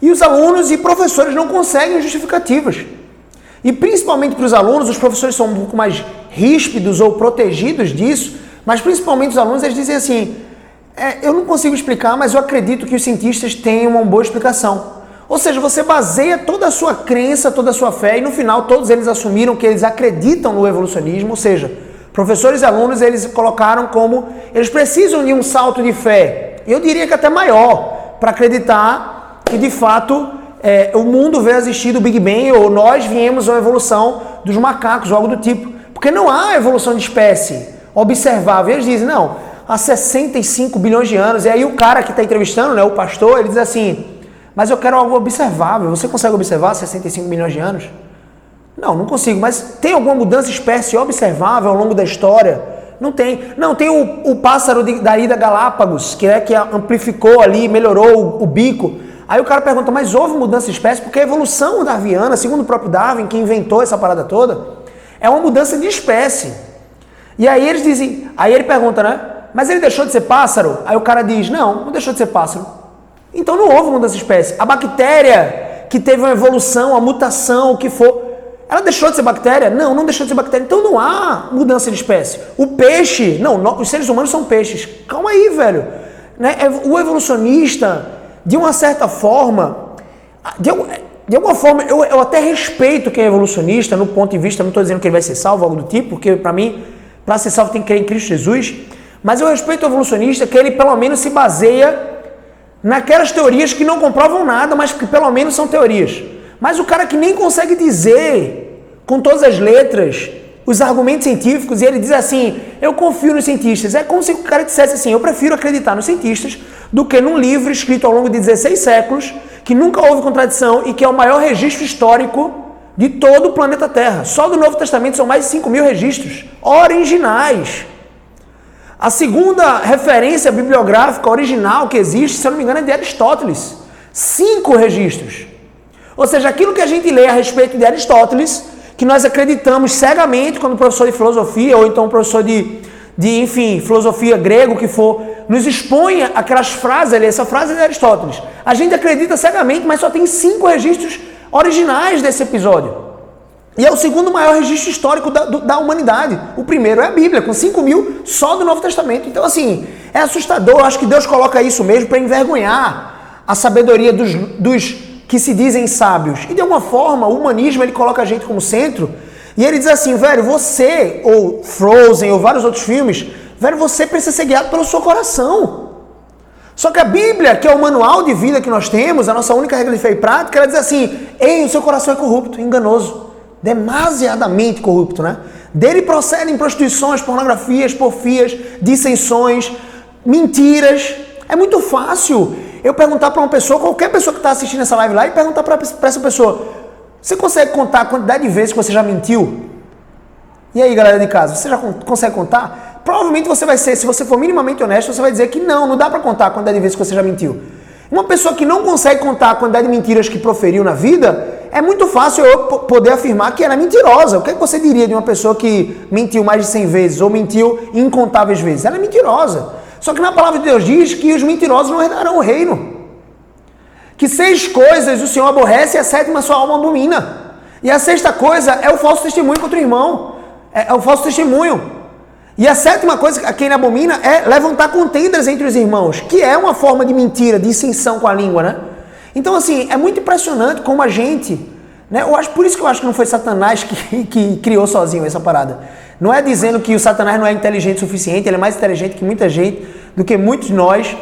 e os alunos e professores não conseguem justificativas. E principalmente para os alunos, os professores são um pouco mais ríspidos ou protegidos disso, mas principalmente os alunos, eles dizem assim, eu não consigo explicar, mas eu acredito que os cientistas têm uma boa explicação. Ou seja, você baseia toda a sua crença, toda a sua fé, e no final todos eles assumiram que eles acreditam no evolucionismo, ou seja, professores e alunos, eles colocaram como, eles precisam de um salto de fé, eu diria que até maior, para acreditar que de fato o mundo veio a existir do Big Bang, ou nós viemos à evolução dos macacos, ou algo do tipo. Porque não há evolução de espécie observável. Eles dizem, não, há 65 bilhões de anos. E aí o cara que está entrevistando, né, o pastor, ele diz assim, mas eu quero algo observável. Você consegue observar 65 bilhões de anos? Não consigo. Mas tem alguma mudança de espécie observável ao longo da história? Não tem. Não, tem o pássaro da ilha Galápagos, que amplificou ali, melhorou o bico. Aí o cara pergunta, mas houve mudança de espécie? Porque a evolução darwiniana, segundo o próprio Darwin, que inventou essa parada toda, é uma mudança de espécie. E aí eles dizem, aí ele pergunta, né? Mas ele deixou de ser pássaro? Aí o cara diz, não deixou de ser pássaro. Então não houve mudança de espécie. A bactéria que teve uma evolução, uma mutação, o que for, ela deixou de ser bactéria? Não deixou de ser bactéria. Então não há mudança de espécie. O peixe, os seres humanos são peixes. Calma aí, velho. Né? O evolucionista, de uma certa forma, de alguma forma, eu até respeito quem é evolucionista, no ponto de vista, não estou dizendo que ele vai ser salvo, algo do tipo, porque para mim, para ser salvo tem que crer em Cristo Jesus, mas eu respeito o evolucionista que ele pelo menos se baseia naquelas teorias que não comprovam nada, mas que pelo menos são teorias. Mas o cara que nem consegue dizer com todas as letras os argumentos científicos, e ele diz assim, eu confio nos cientistas. É como se o cara dissesse assim, eu prefiro acreditar nos cientistas do que num livro escrito ao longo de 16 séculos, que nunca houve contradição e que é o maior registro histórico de todo o planeta Terra. Só do Novo Testamento são mais de 5.000 registros originais. A segunda referência bibliográfica original que existe, se eu não me engano, é de Aristóteles. 5 registros. Ou seja, aquilo que a gente lê a respeito de Aristóteles, que nós acreditamos cegamente quando o professor de filosofia, ou então o professor enfim, filosofia grego, que for, nos expõe aquelas frases ali, essa frase é de Aristóteles. A gente acredita cegamente, mas só tem 5 registros originais desse episódio. E é o segundo maior registro histórico da humanidade. O primeiro é a Bíblia, com 5.000 só do Novo Testamento. Então, assim, é assustador. Eu acho que Deus coloca isso mesmo para envergonhar a sabedoria dos que se dizem sábios. E de alguma forma, o humanismo, ele coloca a gente como centro. E ele diz assim, velho, você, ou Frozen, ou vários outros filmes, velho, você precisa ser guiado pelo seu coração. Só que a Bíblia, que é o manual de vida que nós temos, a nossa única regra de fé e prática, ela diz assim, ei, o seu coração é corrupto, enganoso, demasiadamente corrupto, né? Dele procedem prostituições, pornografias, porfias, dissensões, mentiras. É muito fácil eu perguntar para uma pessoa, qualquer pessoa que está assistindo essa live lá, e perguntar para essa pessoa, você consegue contar a quantidade de vezes que você já mentiu? E aí, galera de casa, você já consegue contar? Provavelmente você vai ser, se você for minimamente honesto, você vai dizer que não dá para contar a quantidade de vezes que você já mentiu. Uma pessoa que não consegue contar a quantidade de mentiras que proferiu na vida, é muito fácil eu poder afirmar que ela é mentirosa. O que é que você diria de uma pessoa que mentiu mais de 100 vezes ou mentiu incontáveis vezes? Ela é mentirosa. Só que na palavra de Deus diz que os mentirosos não herdarão o reino. Que 6 coisas o Senhor aborrece e a 7ª sua alma abomina. E a 6ª coisa é o falso testemunho contra o irmão. É o falso testemunho. E a 7ª coisa a quem ele abomina é levantar contendas entre os irmãos, que é uma forma de mentira, de dissensão com a língua, né? Então, assim, é muito impressionante como a gente, né? Por isso que eu acho que não foi Satanás que criou sozinho essa parada. Não é dizendo que o Satanás não é inteligente o suficiente, ele é mais inteligente que muita gente, do que muitos de nós.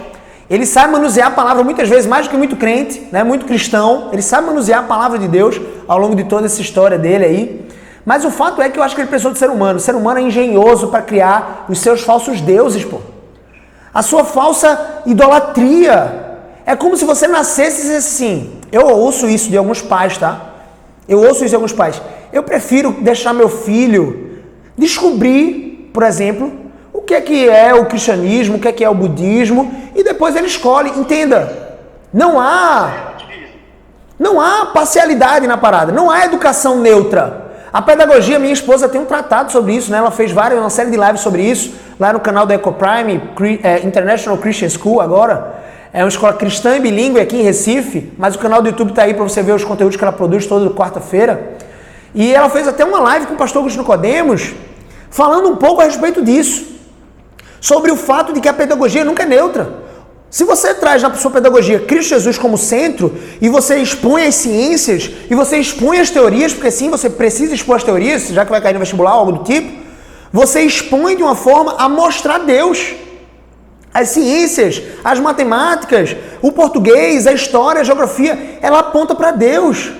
Ele sabe manusear a palavra muitas vezes mais do que muito crente, né? Muito cristão. Ele sabe manusear a palavra de Deus ao longo de toda essa história dele aí. Mas o fato é que eu acho que ele precisou de ser humano. O ser humano é engenhoso para criar os seus falsos deuses, pô. A sua falsa idolatria. É como se você nascesse e dissesse assim, eu ouço isso de alguns pais, tá? Eu ouço isso de alguns pais. Eu prefiro deixar meu filho descobrir, por exemplo, o que é o cristianismo, o que é o budismo, e depois ele escolhe. Entenda, não há parcialidade na parada, não há educação neutra. A pedagogia, minha esposa tem um tratado sobre isso, né? Ela fez uma série de lives sobre isso, lá no canal da Ecoprime, International Christian School agora. É uma escola cristã e bilíngue aqui em Recife, mas o canal do YouTube está aí para você ver os conteúdos que ela produz toda quarta-feira. E ela fez até uma live com o pastor Augusto Nicodemos, falando um pouco a respeito disso. Sobre o fato de que a pedagogia nunca é neutra. Se você traz na sua pedagogia Cristo Jesus como centro, e você expõe as ciências, e você expõe as teorias, porque sim, você precisa expor as teorias, já que vai cair no vestibular, algo do tipo, você expõe de uma forma a mostrar Deus. As ciências, as matemáticas, o português, a história, a geografia, ela aponta para Deus.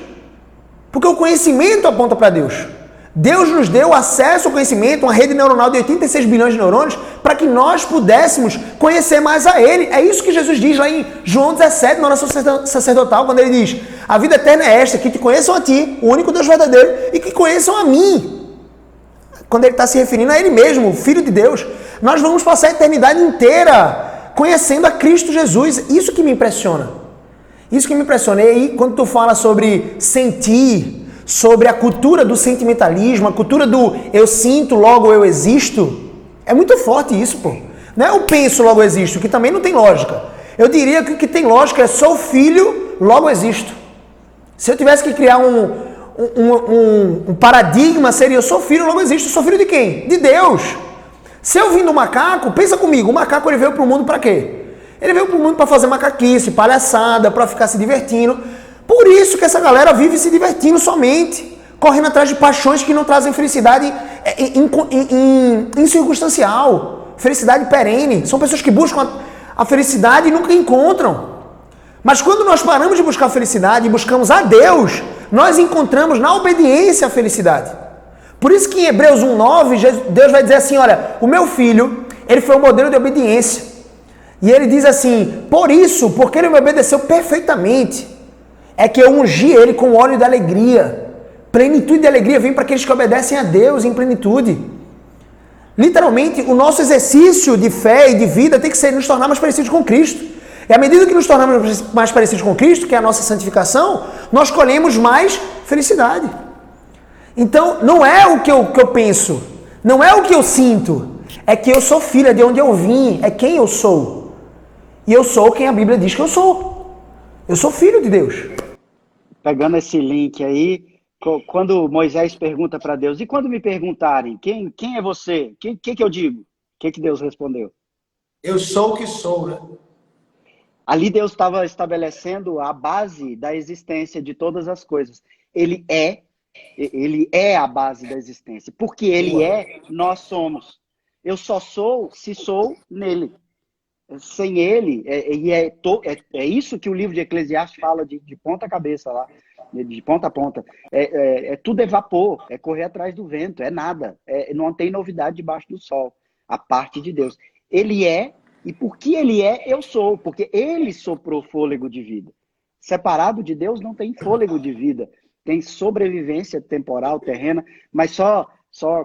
Porque o conhecimento aponta para Deus. Deus nos deu acesso ao conhecimento, uma rede neuronal de 86 bilhões de neurônios, para que nós pudéssemos conhecer mais a Ele. É isso que Jesus diz lá em João 17, na oração sacerdotal, quando Ele diz, a vida eterna é esta, que te conheçam a Ti, o único Deus verdadeiro, e que conheçam a mim. Quando Ele está se referindo a Ele mesmo, o Filho de Deus. Nós vamos passar a eternidade inteira conhecendo a Cristo Jesus. Isso que me impressiona. Isso que me impressiona. E aí, quando tu fala sobre sentir, sobre a cultura do sentimentalismo, a cultura do eu sinto, logo eu existo, é muito forte isso, pô. Não é eu penso, logo eu existo, que também não tem lógica. Eu diria que o que tem lógica é sou filho, logo eu existo. Se eu tivesse que criar um paradigma, seria eu sou filho, logo eu existo. Eu sou filho de quem? De Deus. Se eu vim do macaco, pensa comigo, o macaco ele veio para o mundo para quê? Ele veio para o mundo para fazer macaquice, palhaçada, para ficar se divertindo. Por isso que essa galera vive se divertindo somente, correndo atrás de paixões que não trazem felicidade incircunstancial, felicidade perene. São pessoas que buscam a felicidade e nunca encontram. Mas quando nós paramos de buscar a felicidade e buscamos a Deus, nós encontramos na obediência a felicidade. Por isso que em Hebreus 1:9, Deus vai dizer assim, olha, o meu filho, ele foi um modelo de obediência. E ele diz assim, por isso, porque ele me obedeceu perfeitamente, é que eu ungi ele com óleo de alegria. Plenitude de alegria vem para aqueles que obedecem a Deus em plenitude. Literalmente, o nosso exercício de fé e de vida tem que ser nos tornar mais parecidos com Cristo. E à medida que nos tornamos mais parecidos com Cristo, que é a nossa santificação, nós colhemos mais felicidade. Então, não é o que eu penso, não é o que eu sinto, é que eu sou filho, é de onde eu vim, é quem eu sou. E eu sou quem a Bíblia diz que eu sou. Eu sou filho de Deus. Pegando esse link aí, Quando Moisés pergunta para Deus, e quando me perguntarem, quem é você? Que eu digo? O que Deus respondeu? Eu sou o que sou, né? Ali Deus estava estabelecendo a base da existência de todas as coisas. Ele é, ele é a base da existência. Porque ele Boa. é, nós somos. Eu só sou se sou nele. Sem ele, é isso que o livro de Eclesiastes fala de ponta cabeça lá, de ponta a ponta. Tudo é vapor, é correr atrás do vento, é nada. Não tem novidade debaixo do sol, a parte de Deus. Ele é, e porque ele é, eu sou, porque ele soprou fôlego de vida. Separado de Deus não tem fôlego de vida, tem sobrevivência temporal, terrena, mas só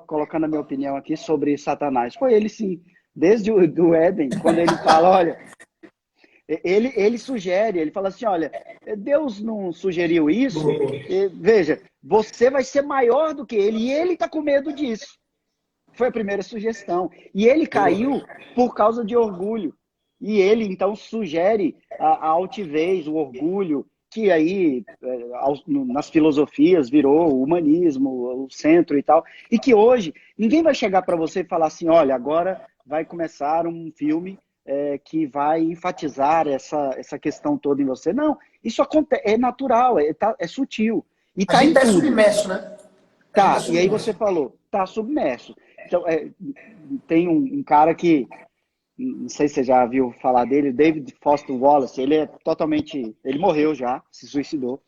colocando a minha opinião aqui sobre Satanás. Foi ele sim, desde o do Éden, quando ele fala, olha, ele sugere, ele fala assim, olha, Deus não sugeriu isso, veja, você vai ser maior do que ele, e ele está com medo disso. Foi a primeira sugestão. E ele caiu por causa de orgulho. E ele, então, sugere a altivez, o orgulho, que aí, nas filosofias, virou o humanismo, o centro e tal. E que hoje, ninguém vai chegar para você e falar assim, olha, agora vai começar um filme que vai enfatizar essa questão toda em você. Não, isso é natural, é sutil. E A está gente em tá tudo. submerso, né? Tá, e aí você falou, tá submerso. Então, tem um cara que, não sei se você já viu falar dele, David Foster Wallace, ele é totalmente, ele morreu já, se suicidou,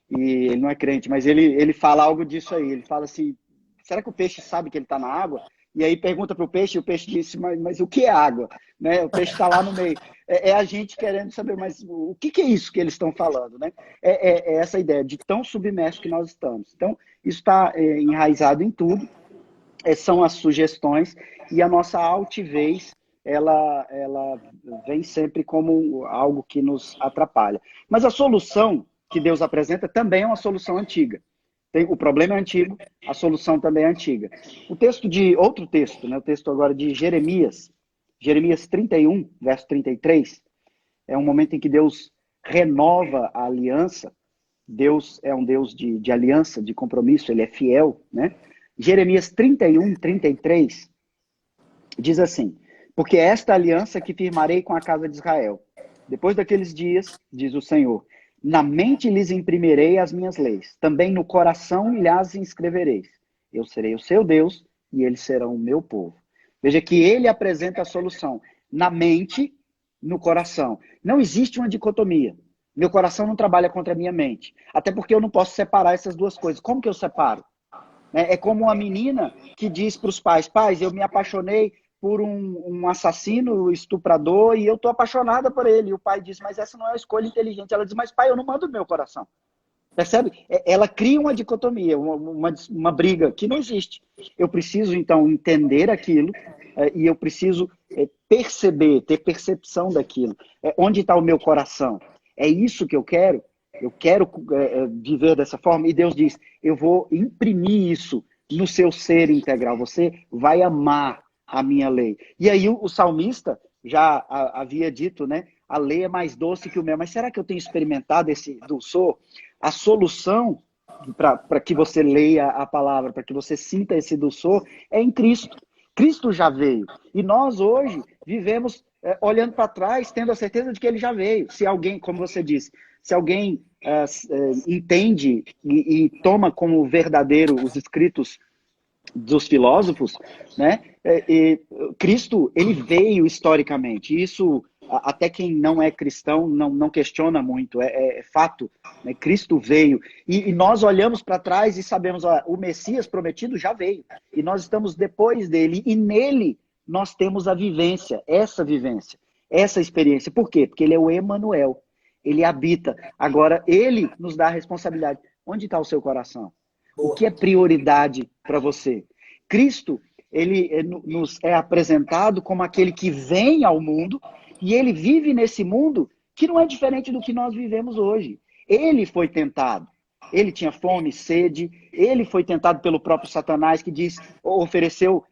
e ele não é crente, mas ele fala algo disso aí, ele fala assim, será que o peixe sabe que ele está na água? E aí pergunta para o peixe, e o peixe disse, mas o que é água? Né? O peixe está lá no meio. É a gente querendo saber, mas o que é isso que eles estão falando? Né? É essa ideia de tão submerso que nós estamos. Então, isso está enraizado em tudo, são as sugestões, e a nossa altivez, ela vem sempre como algo que nos atrapalha. Mas a solução que Deus apresenta também é uma solução antiga. O problema é antigo, a solução também é antiga. Outro texto, né, o texto agora de Jeremias 31, verso 33, é um momento em que Deus renova a aliança. Deus é um Deus de aliança, de compromisso, ele é fiel, né? Jeremias 31, 33 diz assim: porque esta aliança que firmarei com a casa de Israel, depois daqueles dias, diz o Senhor, na mente lhes imprimirei as minhas leis, também no coração lhes inscrevereis. Eu serei o seu Deus e eles serão o meu povo. Veja que ele apresenta a solução na mente, no coração. Não existe uma dicotomia. Meu coração não trabalha contra a minha mente. Até porque eu não posso separar essas duas coisas. Como que eu separo? É como uma menina que diz para os pais, pais, eu me apaixonei por um assassino, estuprador, e eu estou apaixonada por ele. E o pai diz, mas essa não é uma escolha inteligente. Ela diz, mas pai, eu não mando do meu coração. Percebe? Ela cria uma dicotomia, uma briga que não existe. Eu preciso, então, entender aquilo e eu preciso perceber, ter percepção daquilo. Onde está o meu coração? É isso que eu quero? Eu quero viver dessa forma? E Deus diz, eu vou imprimir isso no seu ser integral. Você vai amar a minha lei. E aí o salmista já havia dito, né? A lei é mais doce que o mel. Mas será que eu tenho experimentado esse dulçor? A solução para que você leia a palavra, para que você sinta esse dulçor, é em Cristo. Cristo já veio. E nós hoje vivemos olhando para trás, tendo a certeza de que ele já veio. Se alguém, como você disse, se alguém entende e toma como verdadeiro os escritos dos filósofos, né? Cristo, ele veio historicamente. Isso, até quem não é cristão não questiona muito, é fato. Né? Cristo veio. E nós olhamos para trás e sabemos, ó, o Messias prometido já veio. E nós estamos depois dele. E nele nós temos a vivência, essa experiência. Por quê? Porque ele é o Emanuel. Ele habita. Agora, ele nos dá a responsabilidade. Onde está o seu coração? O que é prioridade para você? Cristo, ele nos é apresentado como aquele que vem ao mundo e ele vive nesse mundo que não é diferente do que nós vivemos hoje. Ele foi tentado. Ele tinha fome, sede. Ele foi tentado pelo próprio Satanás, que ofereceu,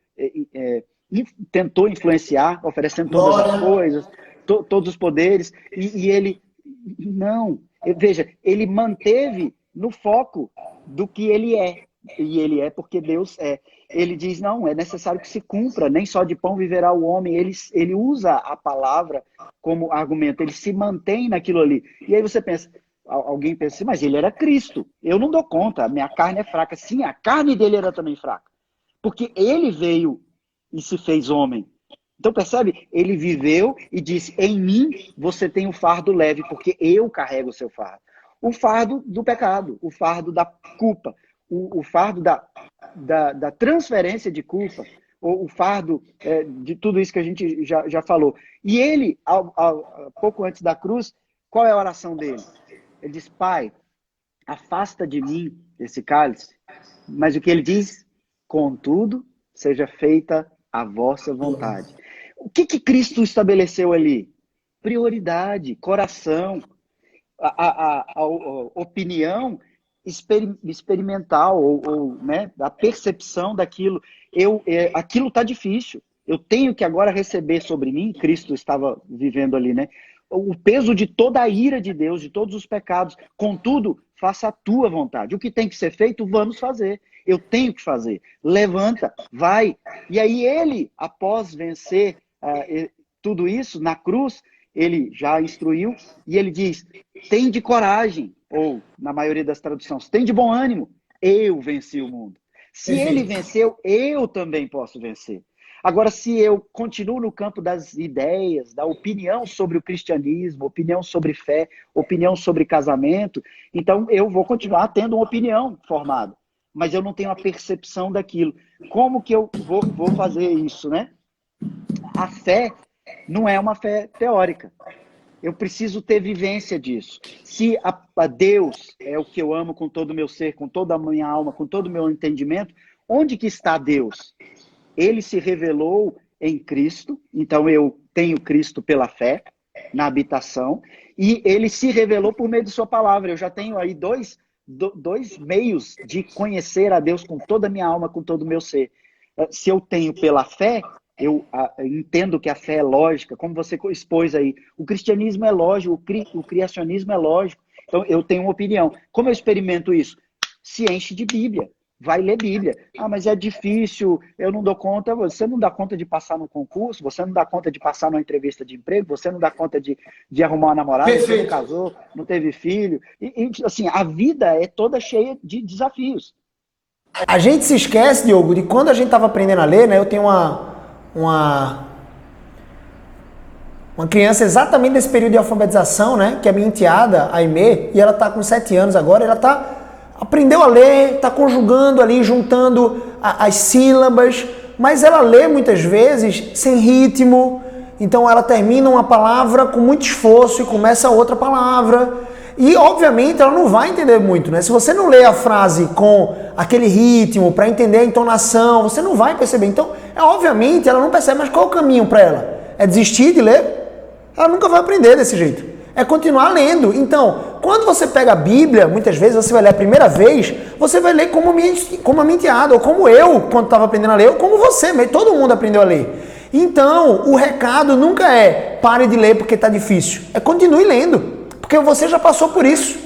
tentou influenciar, oferecendo todas as coisas, todos os poderes. E ele, não. Veja, ele manteve no foco do que ele é. E ele é porque Deus é. Ele diz, não, é necessário que se cumpra, nem só de pão viverá o homem. Ele usa a palavra como argumento, ele se mantém naquilo ali. E aí você pensa, alguém pensa assim, mas ele era Cristo, eu não dou conta, a minha carne é fraca. Sim, a carne dele era também fraca, porque ele veio e se fez homem. Então percebe? Ele viveu e disse, em mim você tem o fardo leve, porque eu carrego o seu fardo. O fardo do pecado, o fardo da culpa, o fardo da transferência de culpa, o fardo de tudo isso que a gente já falou. E ele, pouco antes da cruz, qual é a oração dele? Ele diz, Pai, afasta de mim esse cálice. Mas o que ele diz? Contudo, seja feita a vossa vontade. O que Cristo estabeleceu ali? Prioridade, coração, a opinião experimental, ou né, da percepção daquilo. Aquilo está difícil. Eu tenho que agora receber sobre mim, Cristo estava vivendo ali, né? O peso de toda a ira de Deus, de todos os pecados. Contudo, faça a tua vontade. O que tem que ser feito, vamos fazer. Eu tenho que fazer. Levanta, vai. E aí ele, após vencer tudo isso na cruz, ele já instruiu e ele diz, tem de coragem, ou na maioria das traduções, tem de bom ânimo, eu venci o mundo. Se ele venceu, eu também posso vencer. Agora, se eu continuo no campo das ideias, da opinião sobre o cristianismo, opinião sobre fé, opinião sobre casamento, então eu vou continuar tendo uma opinião formada, mas eu não tenho a percepção daquilo. Como que eu vou fazer isso, né? A fé não é uma fé teórica. Eu preciso ter vivência disso. Se a Deus é o que eu amo com todo o meu ser, com toda a minha alma, com todo o meu entendimento, onde que está Deus? Ele se revelou em Cristo, então eu tenho Cristo pela fé, na habitação, e ele se revelou por meio de sua palavra. Eu já tenho aí dois meios de conhecer a Deus com toda a minha alma, com todo o meu ser. Se eu tenho pela fé, eu entendo que a fé é lógica, como você expôs aí. O cristianismo é lógico, o criacionismo é lógico. Então, eu tenho uma opinião. Como eu experimento isso? Se enche de Bíblia. Vai ler Bíblia. Ah, mas é difícil, eu não dou conta. Você não dá conta de passar no concurso, você não dá conta de passar numa entrevista de emprego, você não dá conta de arrumar uma namorada, você não casou, não teve filho. E, assim, a vida é toda cheia de desafios. A gente se esquece, Diogo, de quando a gente estava aprendendo a ler, né? Eu tenho uma criança exatamente nesse período de alfabetização, né? Que é minha enteada, a Aimee, e ela está com 7 anos agora, aprendeu a ler, está conjugando ali, juntando as sílabas, mas ela lê muitas vezes sem ritmo, então ela termina uma palavra com muito esforço e começa outra palavra. E, obviamente, ela não vai entender muito, né? Se você não lê a frase com aquele ritmo, para entender a entonação, você não vai perceber. Então, obviamente, ela não percebe, mas qual é o caminho para ela? É desistir de ler? Ela nunca vai aprender desse jeito. É continuar lendo. Então, quando você pega a Bíblia, muitas vezes você vai ler a primeira vez, você vai ler como a minha enteada, ou como eu, quando estava aprendendo a ler, ou como você, mas todo mundo aprendeu a ler. Então, o recado nunca é pare de ler porque está difícil. É continue lendo. Porque você já passou por isso.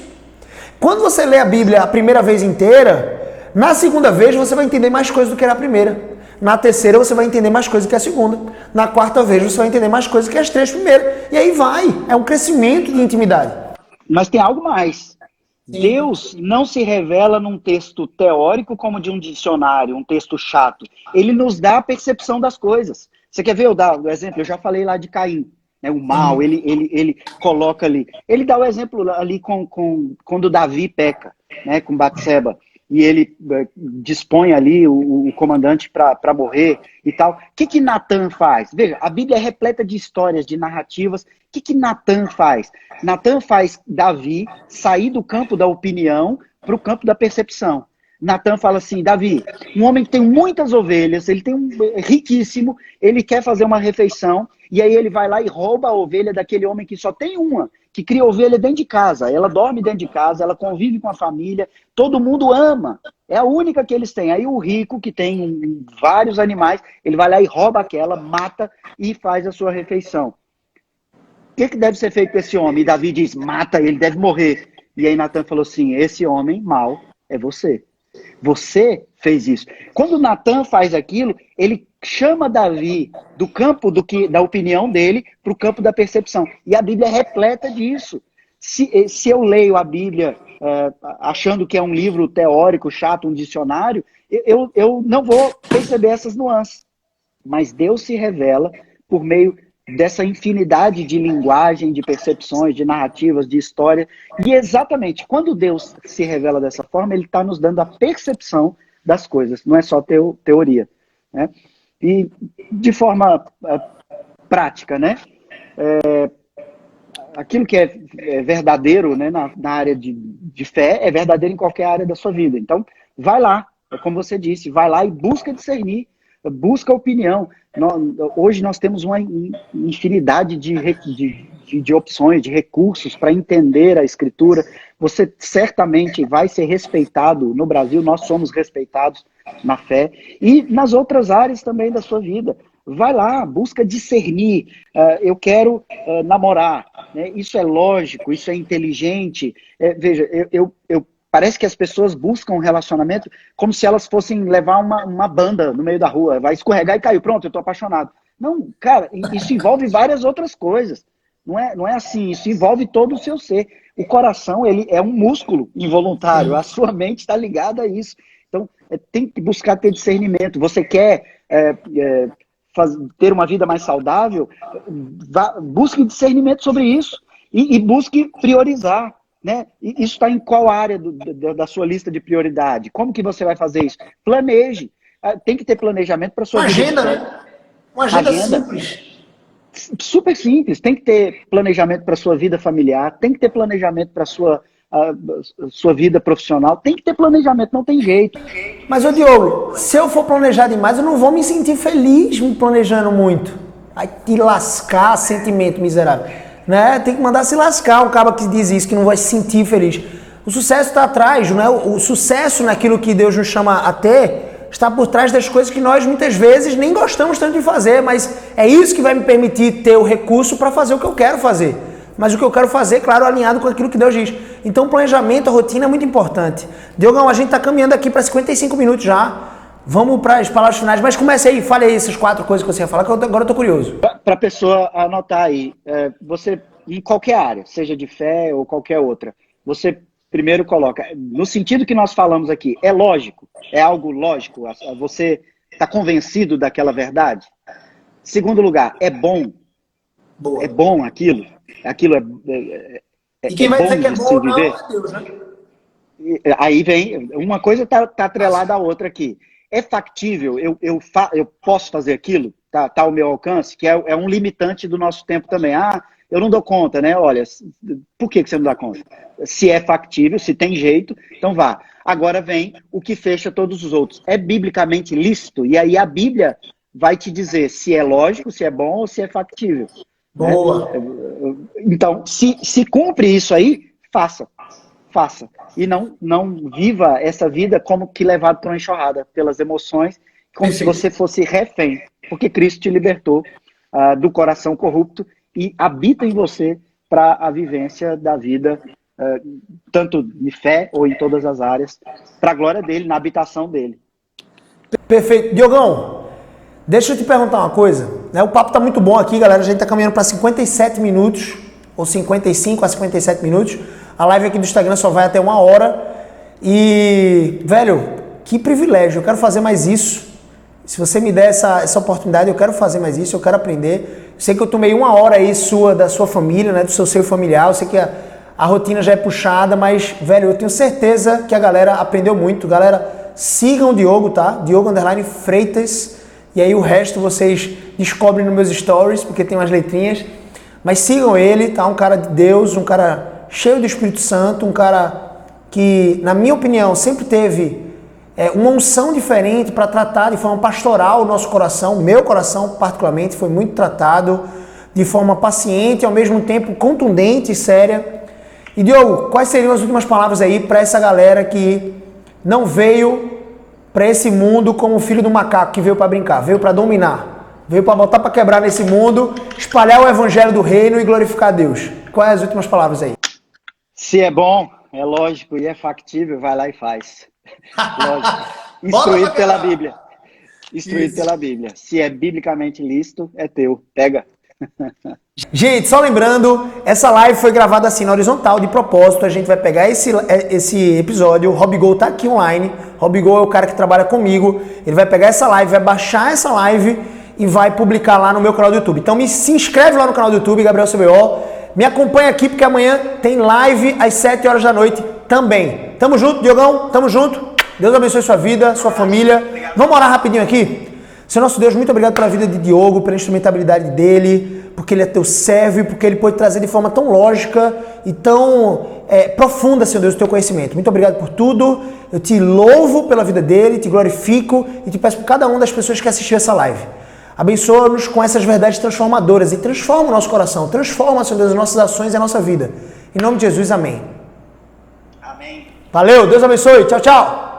Quando você lê a Bíblia a primeira vez inteira, na segunda vez você vai entender mais coisas do que na primeira. Na terceira você vai entender mais coisas que a segunda. Na quarta vez você vai entender mais coisas que as 3 primeiras. E aí vai. É um crescimento de intimidade. Mas tem algo mais. Sim. Deus não se revela num texto teórico como de um dicionário, um texto chato. Ele nos dá a percepção das coisas. Você quer ver eu dar o exemplo? Eu já falei lá de Caim. Né, o mal, ele coloca ali. Ele dá o exemplo ali quando Davi peca, né, com Batseba, e ele dispõe ali o comandante para morrer e tal. O que Natan faz? Veja, a Bíblia é repleta de histórias, de narrativas. O que Natan faz? Natan faz Davi sair do campo da opinião para o campo da percepção. Natan fala assim, Davi, um homem que tem muitas ovelhas, ele tem riquíssimo, ele quer fazer uma refeição, e aí ele vai lá e rouba a ovelha daquele homem que só tem uma, que cria ovelha dentro de casa. Ela dorme dentro de casa, ela convive com a família, todo mundo ama. É a única que eles têm. Aí o rico, que tem vários animais, ele vai lá e rouba aquela, mata e faz a sua refeição. O que deve ser feito com esse homem? E Davi diz, mata ele, deve morrer. E aí Natan falou assim, esse homem mau é você. Você fez isso. Quando Natan faz aquilo, ele chama Davi do campo da opinião dele para o campo da percepção. E a Bíblia é repleta disso. Se eu leio a Bíblia achando que é um livro teórico, chato, um dicionário, eu não vou perceber essas nuances. Mas Deus se revela por meio dessa infinidade de linguagem, de percepções, de narrativas, de história. E exatamente, quando Deus se revela dessa forma, ele está nos dando a percepção das coisas, não é só teoria. Né? E de forma prática, né? Aquilo que é verdadeiro, né, na área de fé é verdadeiro em qualquer área da sua vida. Então, vai lá, como você disse, vai lá e busca discernir, busca opinião. Hoje nós temos uma infinidade de opções, de recursos para entender a Escritura. Você certamente vai ser respeitado no Brasil, nós somos respeitados na fé, e nas outras áreas também da sua vida. Vai lá, busca discernir. Eu quero namorar. Né? Isso é lógico, isso é inteligente. Veja, parece que as pessoas buscam um relacionamento como se elas fossem levar uma banda no meio da rua. Vai escorregar e caiu. Pronto, eu estou apaixonado. Não, cara, isso envolve várias outras coisas. Não é assim, isso envolve todo o seu ser. O coração, ele é um músculo involuntário. A sua mente está ligada a isso. Então, tem que buscar ter discernimento. Você quer ter uma vida mais saudável? Busque discernimento sobre isso. E busque priorizar. Né? Isso está em qual área da sua lista de prioridade? Como que você vai fazer isso? Planeje. Tem que ter planejamento para sua vida. Agenda, né? Uma agenda simples. Super simples. Tem que ter planejamento para sua vida familiar, tem que ter planejamento para sua vida profissional, tem que ter planejamento, não tem jeito. Mas, ô Diogo, se eu for planejar demais, eu não vou me sentir feliz me planejando muito. Vai te lascar, sentimento miserável. Né? Tem que mandar se lascar um cara que diz isso, que não vai se sentir feliz. O sucesso está atrás, né? O sucesso naquilo que Deus nos chama a ter está por trás das coisas que nós muitas vezes nem gostamos tanto de fazer, mas é isso que vai me permitir ter o recurso para fazer o que eu quero fazer. Mas o que eu quero fazer, claro, alinhado com aquilo que Deus diz. Então o planejamento, a rotina é muito importante. Diogão, a gente está caminhando aqui para 55 minutos já. Vamos para as palavras finais, mas comece aí, fale aí essas 4 coisas que você ia falar, que agora eu estou curioso. Para a pessoa anotar aí, você, em qualquer área, seja de fé ou qualquer outra, você primeiro coloca, no sentido que nós falamos aqui, é lógico? É algo lógico? Você está convencido daquela verdade? Segundo lugar, é bom? Boa. É bom aquilo? Aquilo e quem vai dizer que é bom não é Deus, né? Aí vem, uma coisa está atrelada à outra aqui. É factível, eu posso fazer aquilo? Tá ao meu alcance? Que é um limitante do nosso tempo também. Eu não dou conta, né? Olha, por que você não dá conta? Se é factível, se tem jeito, então vá. Agora vem o que fecha todos os outros. É biblicamente lícito? E aí a Bíblia vai te dizer se é lógico, se é bom ou se é factível. Boa! Né? Então, se cumpre isso aí, faça. E não viva essa vida como que levado por uma enxurrada, pelas emoções, como se você fosse refém. Porque Cristo te libertou do coração corrupto e habita em você para a vivência da vida, tanto de fé ou em todas as áreas, para a glória dele, na habitação dele. Perfeito. Diogão, deixa eu te perguntar uma coisa. O papo está muito bom aqui, galera. A gente está caminhando para 57 minutos, ou 55 a 57 minutos. A live aqui do Instagram só vai até 1 hora. E, velho, que privilégio. Eu quero fazer mais isso. Se você me der essa oportunidade, eu quero fazer mais isso, eu quero aprender. Eu sei que eu tomei 1 hora aí da sua família, né, do seu seio familiar. Eu sei que a rotina já é puxada, mas, velho, eu tenho certeza que a galera aprendeu muito. Galera, sigam o Diogo, tá? Diogo_Freitas. E aí o resto vocês descobrem nos meus stories, porque tem umas letrinhas. Mas sigam ele, tá? Um cara de Deus, um cara cheio do Espírito Santo, um cara que, na minha opinião, sempre teve uma unção diferente para tratar de forma pastoral o nosso coração. O meu coração, particularmente, foi muito tratado de forma paciente, ao mesmo tempo contundente e séria. E, Diogo, quais seriam as últimas palavras aí para essa galera que não veio para esse mundo como o filho do macaco, que veio para brincar, veio para dominar, veio para botar para quebrar nesse mundo, espalhar o evangelho do reino e glorificar a Deus? Quais as últimas palavras aí? Se é bom, é lógico e é factível, vai lá e faz. Lógico. Bota Instruído pra pela cá. Bíblia. Instruído Isso. pela Bíblia. Se é biblicamente lícito, é teu. Pega. Gente, só lembrando, essa live foi gravada assim na horizontal, de propósito. A gente vai pegar esse episódio. O Robigol tá aqui online. Robigol é o cara que trabalha comigo. Ele vai pegar essa live, vai baixar essa live e vai publicar lá no meu canal do YouTube. Então se inscreve lá no canal do YouTube, Gabriel CBO. Me acompanha aqui porque amanhã tem live às 7 horas da noite também. Tamo junto, Diogão. Tamo junto. Deus abençoe sua vida, sua família. Vamos orar rapidinho aqui? Senhor nosso Deus, muito obrigado pela vida de Diogo, pela instrumentabilidade dele, porque ele é teu servo e porque ele pode trazer de forma tão lógica e tão profunda, Senhor Deus, o teu conhecimento. Muito obrigado por tudo. Eu te louvo pela vida dele, te glorifico e te peço por cada uma das pessoas que assistiu essa live. Abençoa-nos com essas verdades transformadoras e transforma o nosso coração, transforma, Senhor Deus, as nossas ações e a nossa vida. Em nome de Jesus, amém. Amém. Valeu, Deus abençoe. Tchau, tchau.